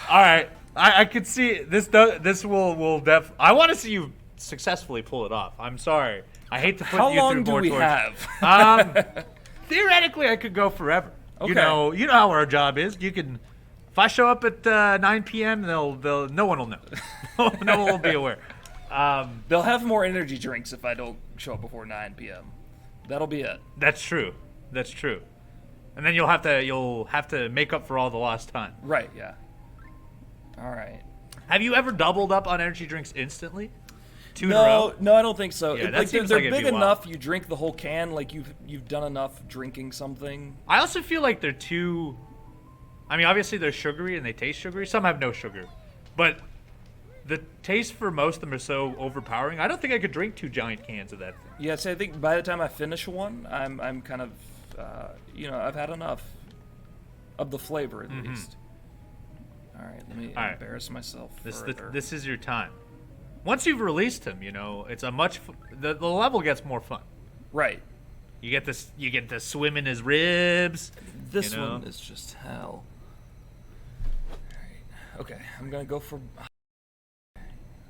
[SPEAKER 1] All right. I could see this. This will I want to see you successfully pull it off. I'm sorry. I hate to put
[SPEAKER 2] How
[SPEAKER 1] you
[SPEAKER 2] long
[SPEAKER 1] through
[SPEAKER 2] do
[SPEAKER 1] more
[SPEAKER 2] we
[SPEAKER 1] torture.
[SPEAKER 2] have?
[SPEAKER 1] Theoretically, I could go forever.
[SPEAKER 2] Okay.
[SPEAKER 1] You know how our job is. You can. If I show up at 9 p.m., no one will know. No one will be aware.
[SPEAKER 2] They'll have more energy drinks if I don't show up before 9 p.m. That'll be it.
[SPEAKER 1] That's true. That's true. And then you'll have to make up for all the lost time.
[SPEAKER 2] Right, yeah. All right.
[SPEAKER 1] Have you ever doubled up on energy drinks instantly? 2 in a row?
[SPEAKER 2] No, I don't think so.
[SPEAKER 1] Yeah, that
[SPEAKER 2] Like,
[SPEAKER 1] seems
[SPEAKER 2] they're
[SPEAKER 1] like it'd
[SPEAKER 2] big
[SPEAKER 1] be wild.
[SPEAKER 2] enough. You drink the whole can. Like you've done enough drinking something.
[SPEAKER 1] I also feel like they're too. I mean, obviously they're sugary and they taste sugary. Some have no sugar, but the taste for most of them are so overpowering. I don't think I could drink 2 giant cans of that thing.
[SPEAKER 2] Yeah, so I think by the time I finish one, I'm kind of, I've had enough of the flavor at least. All right, let me embarrass myself further.
[SPEAKER 1] This is your time. Once you've released him, it's a the level gets more fun.
[SPEAKER 2] Right.
[SPEAKER 1] You get this. You get to swim in his ribs.
[SPEAKER 2] This one is just hell. All right. Okay, I'm gonna go for.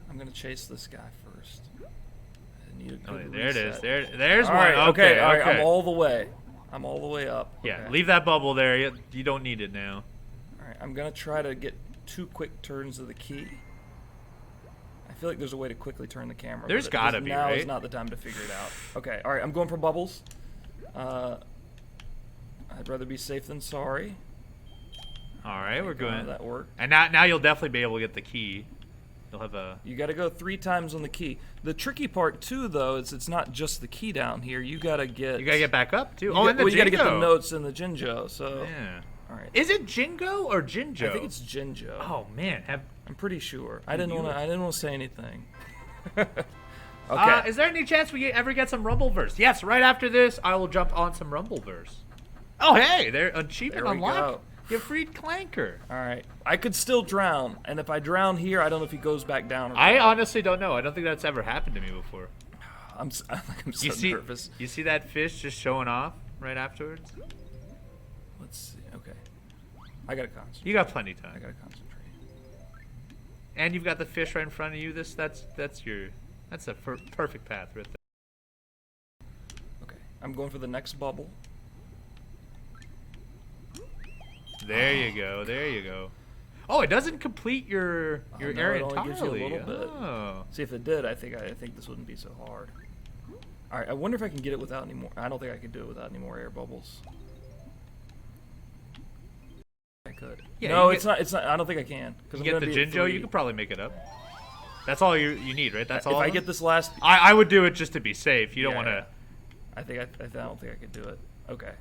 [SPEAKER 2] I'm gonna chase this guy first. I need a good
[SPEAKER 1] there it is.
[SPEAKER 2] reset.
[SPEAKER 1] There's
[SPEAKER 2] All
[SPEAKER 1] one.
[SPEAKER 2] right,
[SPEAKER 1] Okay.
[SPEAKER 2] all right. I'm all the way. I'm all the way up.
[SPEAKER 1] Yeah,
[SPEAKER 2] Okay.
[SPEAKER 1] leave that bubble there. You don't need it now.
[SPEAKER 2] All right, I'm gonna try to get 2 quick turns of the key. I feel like there's a way to quickly turn the camera.
[SPEAKER 1] There's
[SPEAKER 2] but
[SPEAKER 1] gotta be,
[SPEAKER 2] now
[SPEAKER 1] right?
[SPEAKER 2] is not the time to figure it out. Okay, all right. I'm going for bubbles. I'd rather be safe than sorry.
[SPEAKER 1] All right, we're good.
[SPEAKER 2] That worked.
[SPEAKER 1] And now you'll definitely be able to get the key. You'll have a.
[SPEAKER 2] You got to go 3 times on the key. The tricky part too, though, is it's not just the key down here. You got to get.
[SPEAKER 1] You gotta get back up too.
[SPEAKER 2] You
[SPEAKER 1] And the
[SPEAKER 2] you got to get the
[SPEAKER 1] Jingo.
[SPEAKER 2] notes in the Jinjo. So.
[SPEAKER 1] Yeah.
[SPEAKER 2] All right.
[SPEAKER 1] Is it Jingo or Jinjo?
[SPEAKER 2] I think it's Jinjo.
[SPEAKER 1] Oh man,
[SPEAKER 2] I'm pretty sure. I didn't want to say anything. Okay.
[SPEAKER 1] Is there any chance we ever get some Rumbleverse? Yes. Right after this, I will jump on some Rumbleverse. Oh hey, there achievement
[SPEAKER 2] There we
[SPEAKER 1] unlocked.
[SPEAKER 2] go.
[SPEAKER 1] You freed Clanker.
[SPEAKER 2] All right. I could still drown, and if I drown here, I don't know if he goes back down or not.
[SPEAKER 1] I honestly don't know. I don't think that's ever happened to me before.
[SPEAKER 2] I'm so nervous.
[SPEAKER 1] You see that fish just showing off right afterwards?
[SPEAKER 2] Let's see. Okay. I gotta concentrate.
[SPEAKER 1] You got plenty of time.
[SPEAKER 2] I gotta concentrate.
[SPEAKER 1] And you've got the fish right in front of you. That's a perfect path right there.
[SPEAKER 2] Okay. I'm going for the next bubble.
[SPEAKER 1] There you go. There you go. Oh, it doesn't complete your area
[SPEAKER 2] it only gives you a
[SPEAKER 1] entirely.
[SPEAKER 2] little bit.
[SPEAKER 1] Oh.
[SPEAKER 2] See, if it did, I think this wouldn't be so hard. All right. I wonder if I can get it without any more. I don't think I could do it without any more air bubbles. I could. Yeah, no, it's not. I don't think I can.
[SPEAKER 1] You get the Jinjo. You could probably make it up. That's all you need, right? That's all.
[SPEAKER 2] If I get this last,
[SPEAKER 1] I would do it just to be safe. You don't want to.
[SPEAKER 2] I don't think I could do it. Okay.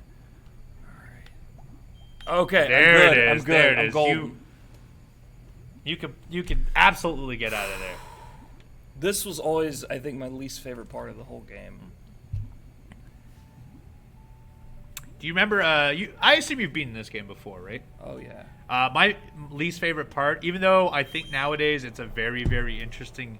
[SPEAKER 2] Okay,
[SPEAKER 1] there
[SPEAKER 2] I'm good.
[SPEAKER 1] it is.
[SPEAKER 2] I'm good.
[SPEAKER 1] There it
[SPEAKER 2] I'm
[SPEAKER 1] is.
[SPEAKER 2] golden.
[SPEAKER 1] You can absolutely get out of there.
[SPEAKER 2] This was always, I think, my least favorite part of the whole game.
[SPEAKER 1] Do you remember? I assume you've beaten this game before, right?
[SPEAKER 2] Oh yeah.
[SPEAKER 1] My least favorite part, even though I think nowadays it's a very, very interesting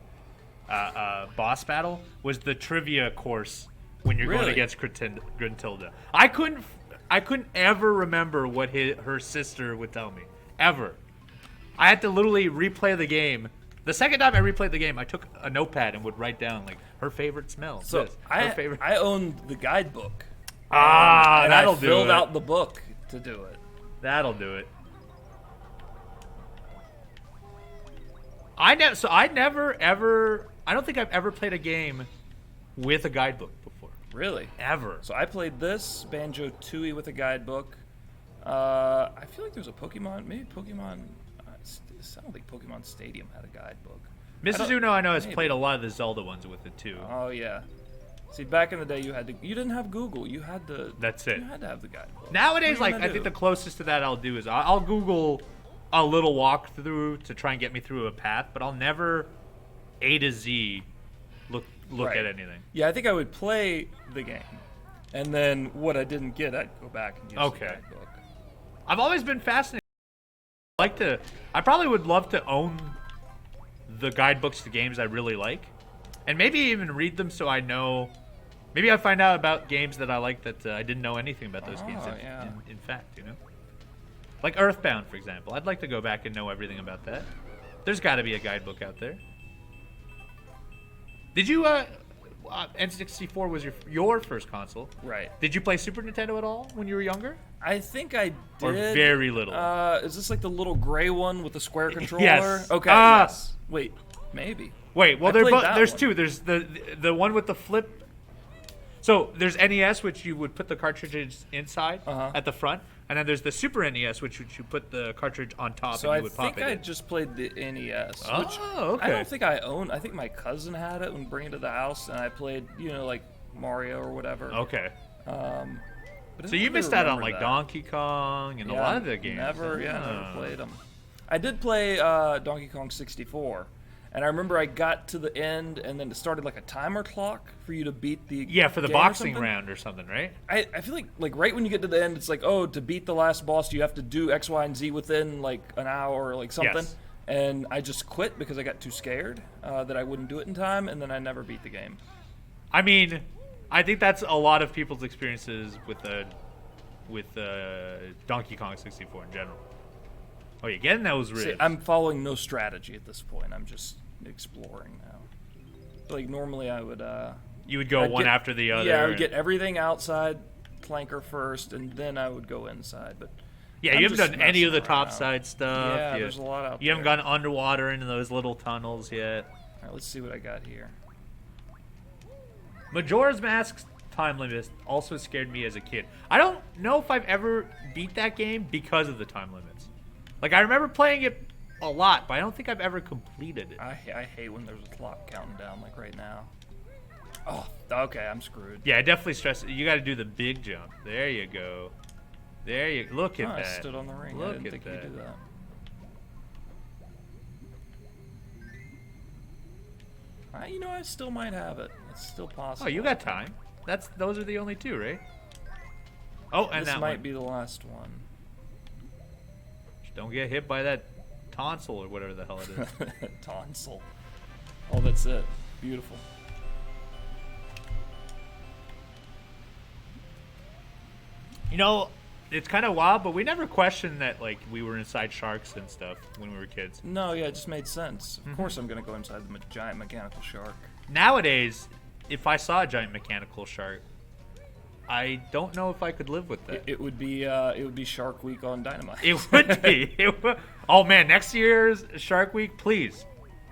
[SPEAKER 1] boss battle, was the trivia course when you're going against Gruntilda. I couldn't ever remember what her sister would tell me. Ever. I had to literally replay the game. The second time I replayed the game, I took a notepad and would write down like her favorite smell.
[SPEAKER 2] So I owned the guidebook. And
[SPEAKER 1] that'll
[SPEAKER 2] I
[SPEAKER 1] do
[SPEAKER 2] filled
[SPEAKER 1] it.
[SPEAKER 2] out the book to do it.
[SPEAKER 1] That'll do it. I don't think I've ever played a game with a guidebook before.
[SPEAKER 2] Really?
[SPEAKER 1] Ever.
[SPEAKER 2] So I played this Banjo-Tooie with a guidebook. I feel like there's a Pokemon, maybe Pokemon. I don't think Pokemon Stadium had a guidebook.
[SPEAKER 1] Mrs. Uno, I know, has played a lot of the Zelda ones with it too.
[SPEAKER 2] Oh yeah. See, back in the day, you didn't have Google. You had to.
[SPEAKER 1] That's it.
[SPEAKER 2] You had to have the guidebook.
[SPEAKER 1] Nowadays, I think the closest to that I'll do is I'll Google a little walkthrough to try and get me through a path, but I'll never A to Z look at anything.
[SPEAKER 2] Yeah, I think I would play the game, and then what I didn't get, I'd go back and use the guidebook.
[SPEAKER 1] I've always been fascinated. I probably would love to own the guidebooks to games I really like, and maybe even read them so I know. Maybe I find out about games that I like that I didn't know anything about those games. In fact, you know, like Earthbound, for example. I'd like to go back and know everything about that. There's got to be a guidebook out there. Did you? N64 was your first console,
[SPEAKER 2] right?
[SPEAKER 1] Did you play Super Nintendo at all when you were younger?
[SPEAKER 2] I think I did.
[SPEAKER 1] Or very little.
[SPEAKER 2] Is this like the little gray one with the square controller?
[SPEAKER 1] Yes.
[SPEAKER 2] Okay. Yes. Wait, maybe.
[SPEAKER 1] Wait. Well, there's two. There's the one with the flip. So there's NES, which you would put the cartridges inside at the front, and then there's the Super NES, which you put the cartridge on top and you would pop it in.
[SPEAKER 2] So I think I just played the NES. Which
[SPEAKER 1] okay.
[SPEAKER 2] I don't think I own. I think my cousin had it and bring it to the house, and I played, like Mario or whatever.
[SPEAKER 1] Okay.
[SPEAKER 2] But
[SPEAKER 1] so you missed out on like Donkey Kong and a lot of the games.
[SPEAKER 2] Never played them. I did play Donkey Kong 64. And I remember I got to the end, and then it started like a timer clock for you to beat the
[SPEAKER 1] for the boxing round or something, right?
[SPEAKER 2] I feel like right when you get to the end, it's like, oh, to beat the last boss, you have to do X, Y, and Z within like an hour or like something.
[SPEAKER 1] Yes.
[SPEAKER 2] And I just quit because I got too scared that I wouldn't do it in time, and then I never beat the game.
[SPEAKER 1] I mean, I think that's a lot of people's experiences with Donkey Kong 64 in general. Oh, you're getting those ribs.
[SPEAKER 2] See, I'm following no strategy at this point. I'm just exploring now. Like normally I would
[SPEAKER 1] you would go one after the other.
[SPEAKER 2] Yeah, I would get everything outside Clanker first, and then I would go inside. But
[SPEAKER 1] yeah, you haven't done any of the topside stuff.
[SPEAKER 2] Yeah, there's a lot out there.
[SPEAKER 1] You haven't gone underwater into those little tunnels yet.
[SPEAKER 2] All right, let's see what I got here.
[SPEAKER 1] Majora's Mask's time limit also scared me as a kid. I don't know if I've ever beat that game because of the time limits. Like, I remember playing it a lot, but I don't think I've ever completed it.
[SPEAKER 2] I hate when there's a clock counting down, like right now. Oh, okay, I'm screwed.
[SPEAKER 1] Yeah, I definitely stress it. You got to do the big jump. There you go. Look at that.
[SPEAKER 2] I stood on the ring.
[SPEAKER 1] Look
[SPEAKER 2] I didn't think
[SPEAKER 1] that.
[SPEAKER 2] you could do that. I still might have it. It's still possible.
[SPEAKER 1] Oh, you got time. Those are the only two, right? Oh, and
[SPEAKER 2] this
[SPEAKER 1] that
[SPEAKER 2] might be the last one.
[SPEAKER 1] Don't get hit by that tonsil or whatever the hell it is.
[SPEAKER 2] Tonsil. Oh, that's it. Beautiful.
[SPEAKER 1] You know, it's kind of wild, but we never questioned that, like, we were inside sharks and stuff when we were kids.
[SPEAKER 2] No, yeah, it just made sense. Of course I'm going to go inside the giant mechanical shark.
[SPEAKER 1] Nowadays, if I saw a giant mechanical shark, I don't know if I could live with that.
[SPEAKER 2] It would be Shark Week on Dynamite.
[SPEAKER 1] It would be. Oh, man, next year's Shark Week, please.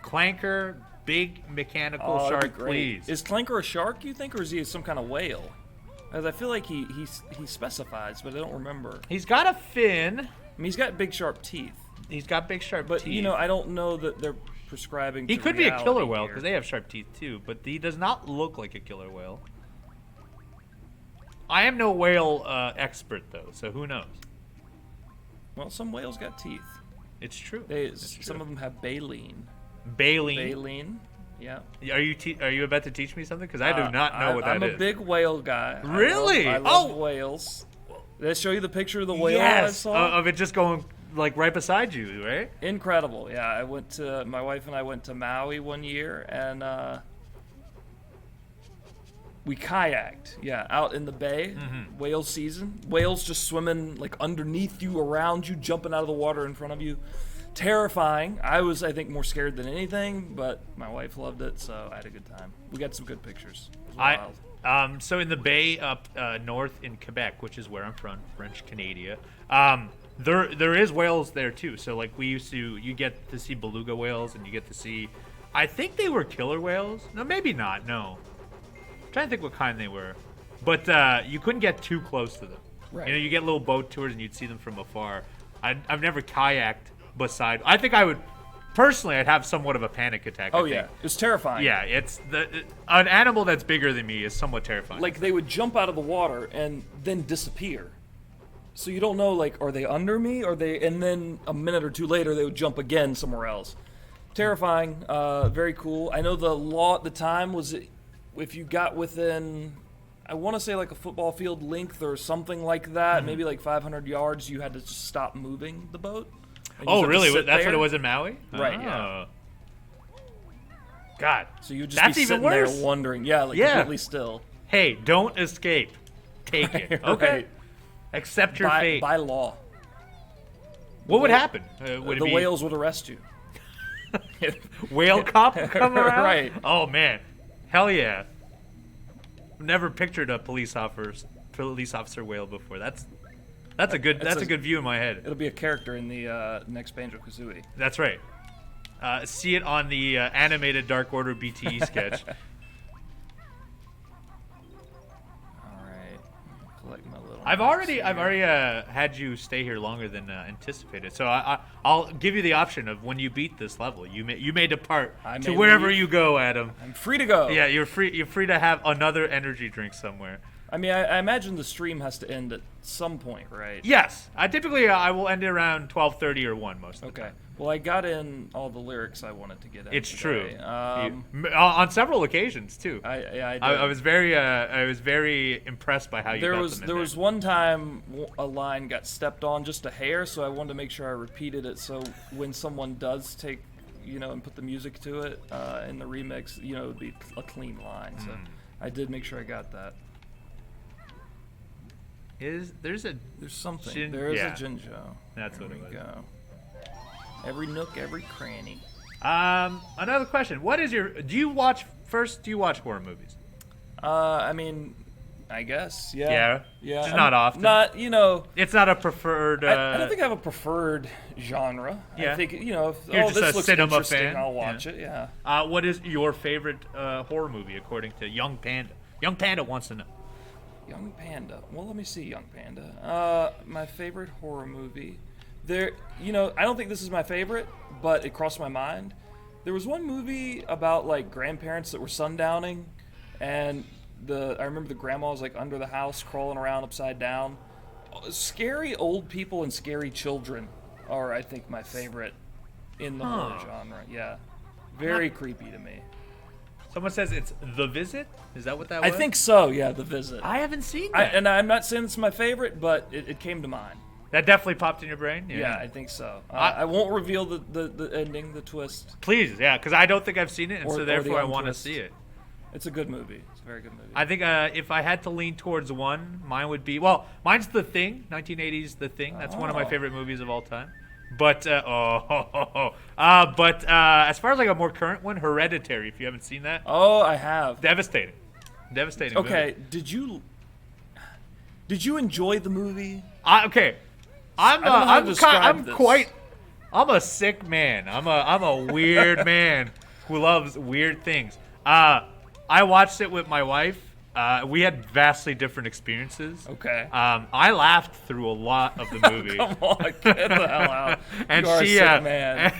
[SPEAKER 1] Clanker, big mechanical shark, please.
[SPEAKER 2] Is Clanker a shark, you think, or is he some kind of whale? Because I feel like he specifies, but I don't remember.
[SPEAKER 1] He's got a fin.
[SPEAKER 2] I mean, he's got big, sharp teeth.
[SPEAKER 1] He's got big, sharp
[SPEAKER 2] teeth.
[SPEAKER 1] But,
[SPEAKER 2] you know, I don't know that they're prescribing
[SPEAKER 1] He
[SPEAKER 2] to
[SPEAKER 1] could be a killer whale,
[SPEAKER 2] here.
[SPEAKER 1] because they have sharp teeth, too. But he does not look like a killer whale. I am no whale expert, though, so who knows?
[SPEAKER 2] Well, some whales got teeth.
[SPEAKER 1] It's true.
[SPEAKER 2] Some of them have baleen.
[SPEAKER 1] Baleen?
[SPEAKER 2] Baleen. Yeah.
[SPEAKER 1] Are you about to teach me something? Because I do not know what that is.
[SPEAKER 2] I'm a big whale guy.
[SPEAKER 1] Really?
[SPEAKER 2] I love whales. Did I show you the picture of the whale I saw?
[SPEAKER 1] Of it just going like right beside you, right?
[SPEAKER 2] Incredible. Yeah, my wife and I went to Maui one year, and we kayaked. Yeah, out in the bay. Whale season. Whales just swimming like underneath you, around you, jumping out of the water in front of you. Terrifying. I was, I think, more scared than anything, but my wife loved it, so I had a good time. We got some good pictures. It was wild.
[SPEAKER 1] So in the bay up north in Quebec, which is where I'm from, French Canada, there is whales there too. So like you get to see beluga whales, and you get to see, I think they were killer whales. No, maybe not. No, I'm trying to think what kind they were, but you couldn't get too close to them.
[SPEAKER 2] Right.
[SPEAKER 1] You know, you get little boat tours and you'd see them from afar. I've never kayaked. Beside, I think I would personally. I'd have somewhat of a panic attack.
[SPEAKER 2] Oh yeah, it's terrifying.
[SPEAKER 1] Yeah, it's an animal that's bigger than me is somewhat terrifying.
[SPEAKER 2] Like they would jump out of the water and then disappear. So you don't know, like, are they under me? And then a minute or two later they would jump again somewhere else. Terrifying. Very cool. I know the law at the time was if you got within, I want to say like a football field length or something like that, maybe like 500 yards, you had to just stop moving the boat.
[SPEAKER 1] Oh, really? That's what it was in Maui?
[SPEAKER 2] Right, yeah.
[SPEAKER 1] God.
[SPEAKER 2] So you'd just be sitting there wondering. Yeah, like completely still.
[SPEAKER 1] Hey, don't escape. Take it. Okay?
[SPEAKER 2] Right.
[SPEAKER 1] Accept your fate.
[SPEAKER 2] By law.
[SPEAKER 1] What would happen?
[SPEAKER 2] The whales would arrest you.
[SPEAKER 1] Whale cop come around?
[SPEAKER 2] Right.
[SPEAKER 1] Oh, man. Hell yeah. Never pictured a police officer whale before. That's a good view in my head.
[SPEAKER 2] It'll be a character in the next Banjo-Kazooie.
[SPEAKER 1] That's right. See it on the animated Dark Order BTE sketch.
[SPEAKER 2] All right, collect my little.
[SPEAKER 1] I've already had you stay here longer than anticipated. So I'll give you the option of when you beat this level, you may depart to wherever you go, Adam.
[SPEAKER 2] I'm free to go.
[SPEAKER 1] Yeah, you're free. You're free to have another energy drink somewhere.
[SPEAKER 2] I mean, I imagine the stream has to end at some point, right?
[SPEAKER 1] Yes. I will end it around 12:30 or 1 most of the time.
[SPEAKER 2] Well, I got in all the lyrics I wanted to get in.
[SPEAKER 1] It's
[SPEAKER 2] today.
[SPEAKER 1] True. On several occasions too.
[SPEAKER 2] I did.
[SPEAKER 1] I was very impressed by how you got them in
[SPEAKER 2] there was one time a line got stepped on just a hair, so I wanted to make sure I repeated it. So when someone does take, and put the music to it in the remix, it would be a clean line. So I did make sure I got that.
[SPEAKER 1] There's something.
[SPEAKER 2] There is a Jinjo.
[SPEAKER 1] That's what it was.
[SPEAKER 2] There we go. Every nook, every cranny.
[SPEAKER 1] Another question. Do you watch horror movies?
[SPEAKER 2] I mean, I guess, yeah.
[SPEAKER 1] Yeah. Just not often.
[SPEAKER 2] It's
[SPEAKER 1] not a preferred.
[SPEAKER 2] I don't think I have a preferred genre.
[SPEAKER 1] Yeah.
[SPEAKER 2] I think if
[SPEAKER 1] You're just
[SPEAKER 2] this
[SPEAKER 1] a
[SPEAKER 2] looks
[SPEAKER 1] cinema
[SPEAKER 2] interesting,
[SPEAKER 1] fan.
[SPEAKER 2] I'll watch it. Yeah.
[SPEAKER 1] What is your favorite horror movie according to Young Panda? Young Panda wants to know.
[SPEAKER 2] Young Panda. Well, let me see Young Panda. My favorite horror movie. I don't think this is my favorite, but it crossed my mind. There was one movie about like grandparents that were sundowning, and I remember the grandma was like under the house crawling around upside down. Scary old people and scary children are, I think, my favorite in the horror genre. Yeah, very creepy to me.
[SPEAKER 1] Someone says it's The Visit? Is that what that was?
[SPEAKER 2] I think so, yeah, The Visit.
[SPEAKER 1] I haven't seen that.
[SPEAKER 2] And I'm not saying it's my favorite, but it came to mind.
[SPEAKER 1] That definitely popped in your brain?
[SPEAKER 2] Yeah, I think so. I won't reveal the ending, the twist.
[SPEAKER 1] Please, yeah, because I don't think I've seen it, and so therefore I want to see it.
[SPEAKER 2] It's a good movie. It's a very good movie.
[SPEAKER 1] I think if I had to lean towards one, mine would be mine's The Thing, 1980s The Thing. That's one of my favorite movies of all time. But as far as like a more current one, Hereditary. If you haven't seen that,
[SPEAKER 2] I have.
[SPEAKER 1] Devastating.
[SPEAKER 2] Okay,
[SPEAKER 1] movie.
[SPEAKER 2] did you enjoy the movie?
[SPEAKER 1] I'm a sick man. I'm a weird man who loves weird things. I watched it with my wife. We had vastly different experiences.
[SPEAKER 2] Okay.
[SPEAKER 1] I laughed through a lot of the movie.
[SPEAKER 2] Come on, get the hell out.
[SPEAKER 1] And
[SPEAKER 2] you are
[SPEAKER 1] she,
[SPEAKER 2] a sick man.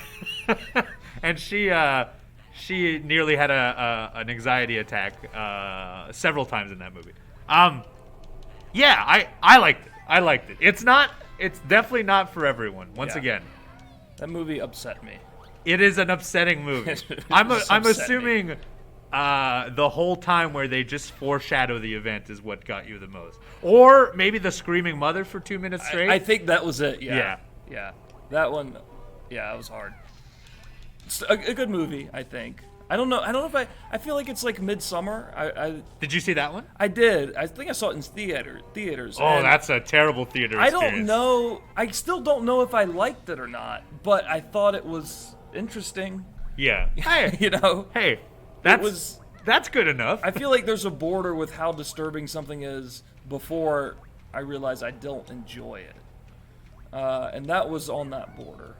[SPEAKER 1] And she nearly had an anxiety attack several times in that movie. Yeah, I liked it. I liked it. It's definitely not for everyone. Once again,
[SPEAKER 2] that movie upset me.
[SPEAKER 1] It is an upsetting movie. I'm assuming the whole time where they just foreshadow the event is what got you the most, or maybe the screaming mother for 2 minutes straight.
[SPEAKER 2] I think that was it. Yeah. That one. Yeah, it was hard. It's a good movie, I think. I don't know if I feel like it's like Midsummer.
[SPEAKER 1] Did you see that one?
[SPEAKER 2] I did. I think I saw it in theaters.
[SPEAKER 1] Oh, that's a terrible theater experience.
[SPEAKER 2] I don't know. I still don't know if I liked it or not, but I thought it was interesting.
[SPEAKER 1] Yeah. Hey, Hey, that's good enough.
[SPEAKER 2] I feel like there's a border with how disturbing something is before I realize I don't enjoy it, and that was on that border.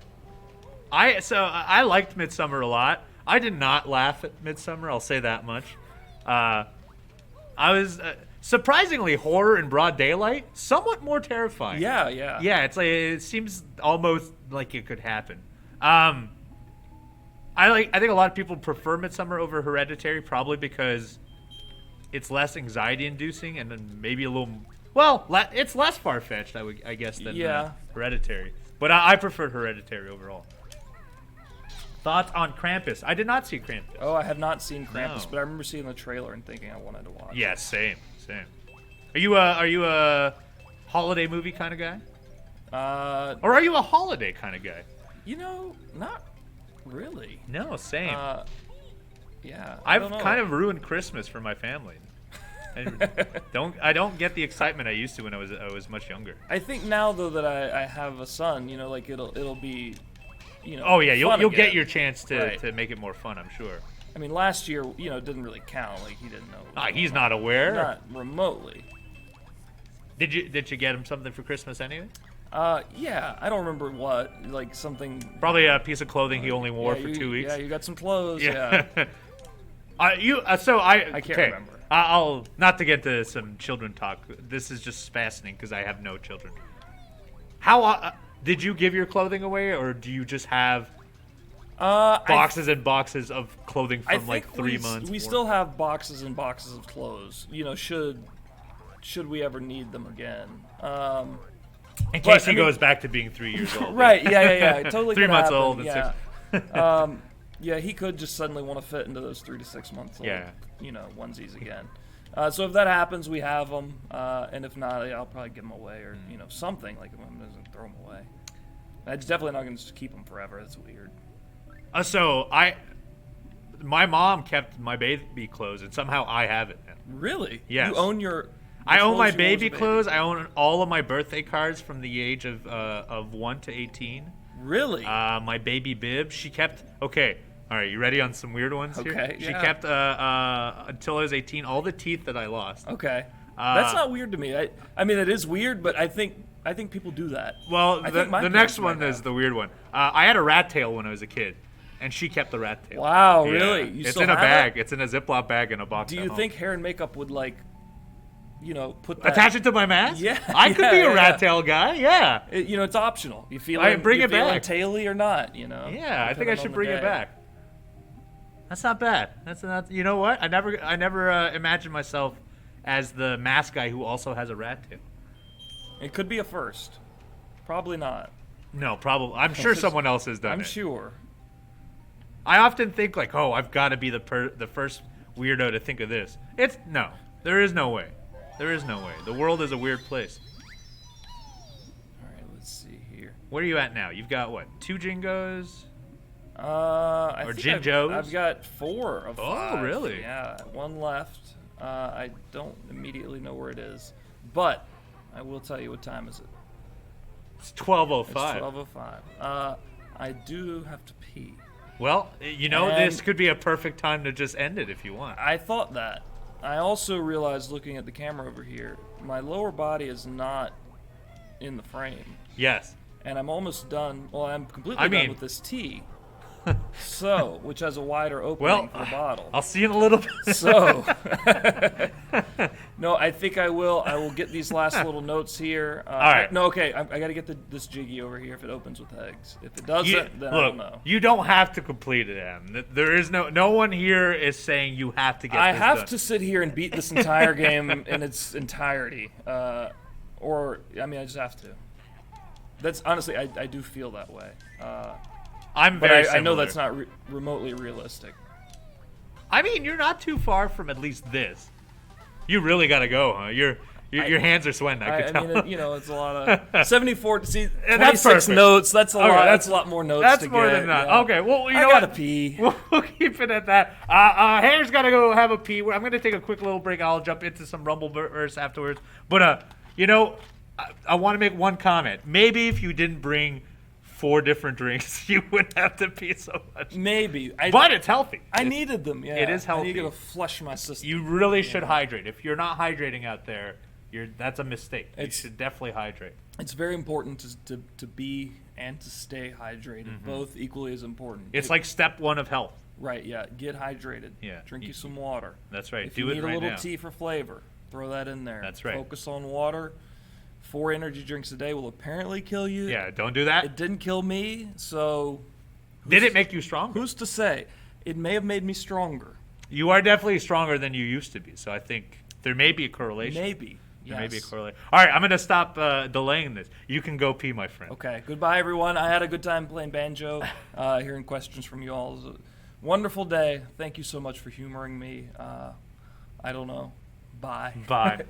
[SPEAKER 1] I liked Midsummer a lot. I did not laugh at Midsummer, I'll say that much. I was surprisingly horror in broad daylight, somewhat more terrifying.
[SPEAKER 2] Yeah.
[SPEAKER 1] Yeah, it's like it seems almost like it could happen. I think a lot of people prefer Midsummer over Hereditary, probably because it's less anxiety inducing and then maybe a little it's less far fetched, I guess, than Hereditary. But I preferred Hereditary overall. Thoughts on Krampus? I did not see Krampus.
[SPEAKER 2] Oh, I have not seen Krampus,
[SPEAKER 1] No.
[SPEAKER 2] but I remember seeing the trailer and thinking I wanted to watch.
[SPEAKER 1] Yeah, same. Are you a holiday movie kind of guy? Or are you a holiday kind of guy?
[SPEAKER 2] Not really.
[SPEAKER 1] No, same.
[SPEAKER 2] Yeah.
[SPEAKER 1] I've kind of ruined Christmas for my family. I don't get the excitement I used to when I was much younger.
[SPEAKER 2] I think now though that I have a son, like it'll be.
[SPEAKER 1] Oh yeah, you'll get
[SPEAKER 2] again.
[SPEAKER 1] your chance to
[SPEAKER 2] Right.
[SPEAKER 1] make it more fun, I'm sure.
[SPEAKER 2] I mean, last year, it didn't really count. Like he didn't know.
[SPEAKER 1] He's not aware.
[SPEAKER 2] Not remotely.
[SPEAKER 1] Did you get him something for Christmas anyway?
[SPEAKER 2] Yeah, I don't remember what. Like something.
[SPEAKER 1] Probably a piece of clothing he only wore for 2 weeks.
[SPEAKER 2] Yeah, you got some clothes. Yeah.
[SPEAKER 1] I
[SPEAKER 2] can't remember.
[SPEAKER 1] I'll not to get to some children talk. This is just fascinating because I have no children. How did you give your clothing away, or do you just have boxes and boxes of clothing from like 3 months?
[SPEAKER 2] We still have boxes and boxes of clothes. Should we ever need them again?
[SPEAKER 1] In case he goes back to being 3 years old.
[SPEAKER 2] Right? Yeah. Totally.
[SPEAKER 1] 3 months
[SPEAKER 2] happen.
[SPEAKER 1] old and
[SPEAKER 2] Yeah.
[SPEAKER 1] 6.
[SPEAKER 2] Yeah, he could just suddenly want to fit into those 3 to 6 months old,
[SPEAKER 1] Yeah.
[SPEAKER 2] onesies again. So if that happens, we have them, and if not, I'll probably give them away or something. Like I'm not gonna throw them away. I'm definitely not going to just keep them forever. That's weird.
[SPEAKER 1] My mom kept my baby clothes, and somehow I have it now.
[SPEAKER 2] Really?
[SPEAKER 1] Yes.
[SPEAKER 2] You own your.
[SPEAKER 1] I own my
[SPEAKER 2] clothes you wore as a
[SPEAKER 1] baby clothes. I own all of my birthday cards from the age of 1 to 18.
[SPEAKER 2] Really?
[SPEAKER 1] My baby bib. She kept. Okay. All right. You ready on some weird ones here?
[SPEAKER 2] Okay.
[SPEAKER 1] She
[SPEAKER 2] yeah.
[SPEAKER 1] kept until I was 18 all the teeth that I lost.
[SPEAKER 2] Okay. That's not weird to me. I mean, it is weird, but I think people do that.
[SPEAKER 1] Well,
[SPEAKER 2] I think my
[SPEAKER 1] the next
[SPEAKER 2] parents might
[SPEAKER 1] one is
[SPEAKER 2] have.
[SPEAKER 1] the weird one. I had a rat tail when I was a kid, and she kept the rat tail.
[SPEAKER 2] Wow,
[SPEAKER 1] Yeah.
[SPEAKER 2] really? You
[SPEAKER 1] It's
[SPEAKER 2] still
[SPEAKER 1] in a
[SPEAKER 2] have
[SPEAKER 1] bag.
[SPEAKER 2] it?
[SPEAKER 1] It's in a Ziploc bag in a box.
[SPEAKER 2] Do
[SPEAKER 1] at
[SPEAKER 2] you
[SPEAKER 1] home.
[SPEAKER 2] think hair and makeup would put that?
[SPEAKER 1] Attach it to my mask?
[SPEAKER 2] Yeah,
[SPEAKER 1] I could be a
[SPEAKER 2] yeah.
[SPEAKER 1] rat tail guy. Yeah.
[SPEAKER 2] It's optional. You feel
[SPEAKER 1] Bring
[SPEAKER 2] you
[SPEAKER 1] it
[SPEAKER 2] feeling
[SPEAKER 1] back.
[SPEAKER 2] taily or not?
[SPEAKER 1] Yeah, I think
[SPEAKER 2] depending
[SPEAKER 1] I
[SPEAKER 2] on
[SPEAKER 1] should
[SPEAKER 2] the
[SPEAKER 1] bring it
[SPEAKER 2] day.
[SPEAKER 1] back. That's not bad. That's you know what? I never imagined myself as the mask guy who also has a rat tail.
[SPEAKER 2] It could be a first. Probably not.
[SPEAKER 1] No, probably. I'm sure someone else has done
[SPEAKER 2] I'm
[SPEAKER 1] it.
[SPEAKER 2] sure.
[SPEAKER 1] I often think like, oh, I've got to be the first weirdo to think of this. No. There is no way. There is no way. The world is a weird place.
[SPEAKER 2] All right, let's see here.
[SPEAKER 1] Where are you at now? You've got what? 2 Jingos?
[SPEAKER 2] Or
[SPEAKER 1] Gin Joe's?
[SPEAKER 2] I've got 4 of 5.
[SPEAKER 1] Oh, really?
[SPEAKER 2] Yeah, 1 left. I don't immediately know where it is, but I will tell you what time is it.
[SPEAKER 1] It's 12:05.
[SPEAKER 2] It's 12:05. I do have to pee.
[SPEAKER 1] Well, this could be a perfect time to just end it if you want.
[SPEAKER 2] I thought that. I also realized looking at the camera over here, my lower body is not in the frame.
[SPEAKER 1] Yes.
[SPEAKER 2] And I'm almost done. Well, I'm completely done with this tea. So, which has a wider opening for the bottle.
[SPEAKER 1] I'll see you in a little bit.
[SPEAKER 2] So, no, I think I will. I will get these last little notes here.
[SPEAKER 1] All right.
[SPEAKER 2] No, okay. I got to get this jiggy over here if it opens with eggs. If it doesn't, then I don't know.
[SPEAKER 1] You don't have to complete it, Em. There is no one here is saying you have to get
[SPEAKER 2] I
[SPEAKER 1] this
[SPEAKER 2] have
[SPEAKER 1] done.
[SPEAKER 2] to sit here and beat this entire game in its entirety. I just have to. That's honestly, I do feel that way. But I know that's not remotely realistic.
[SPEAKER 1] I mean, you're not too far from at least this. You really got to go, huh? Your hands are sweating. I could tell.
[SPEAKER 2] I mean, it's a lot of 74. See,
[SPEAKER 1] that's
[SPEAKER 2] 26 notes. That's a lot. That's a lot more notes.
[SPEAKER 1] That's
[SPEAKER 2] to
[SPEAKER 1] more
[SPEAKER 2] get,
[SPEAKER 1] than that.
[SPEAKER 2] yeah.
[SPEAKER 1] Okay, well,
[SPEAKER 2] I gotta pee.
[SPEAKER 1] We'll keep it at that. Hair's got to go have a pee. I'm gonna take a quick little break. I'll jump into some Rumbleverse afterwards. But I want to make one comment. Maybe if you didn't bring 4 different drinks, you wouldn't have to pee so much.
[SPEAKER 2] Maybe.
[SPEAKER 1] But it's healthy.
[SPEAKER 2] I needed them, yeah.
[SPEAKER 1] It is healthy.
[SPEAKER 2] I need to flush my system.
[SPEAKER 1] You really should hydrate. If you're not hydrating out there, that's a mistake. You should definitely hydrate.
[SPEAKER 2] It's very important to be and to stay hydrated. Both equally as important.
[SPEAKER 1] It's like step 1 of health.
[SPEAKER 2] Right, yeah. Get hydrated.
[SPEAKER 1] Yeah.
[SPEAKER 2] Drink you some water.
[SPEAKER 1] That's right.
[SPEAKER 2] If you need a little tea for flavor, throw that in there.
[SPEAKER 1] That's right.
[SPEAKER 2] Focus on water. 4 energy drinks a day will apparently kill you.
[SPEAKER 1] Yeah, don't do that.
[SPEAKER 2] It didn't kill me, so...
[SPEAKER 1] Did it make you stronger?
[SPEAKER 2] Who's to say? It may have made me stronger.
[SPEAKER 1] You are definitely stronger than you used to be, so I think there may be a correlation.
[SPEAKER 2] Maybe.
[SPEAKER 1] There may be a correlation. All right, I'm going to stop delaying this. You can go pee, my friend.
[SPEAKER 2] Okay, goodbye, everyone. I had a good time playing Banjo, hearing questions from you all. It was a wonderful day. Thank you so much for humoring me. I don't know. Bye.
[SPEAKER 1] Bye.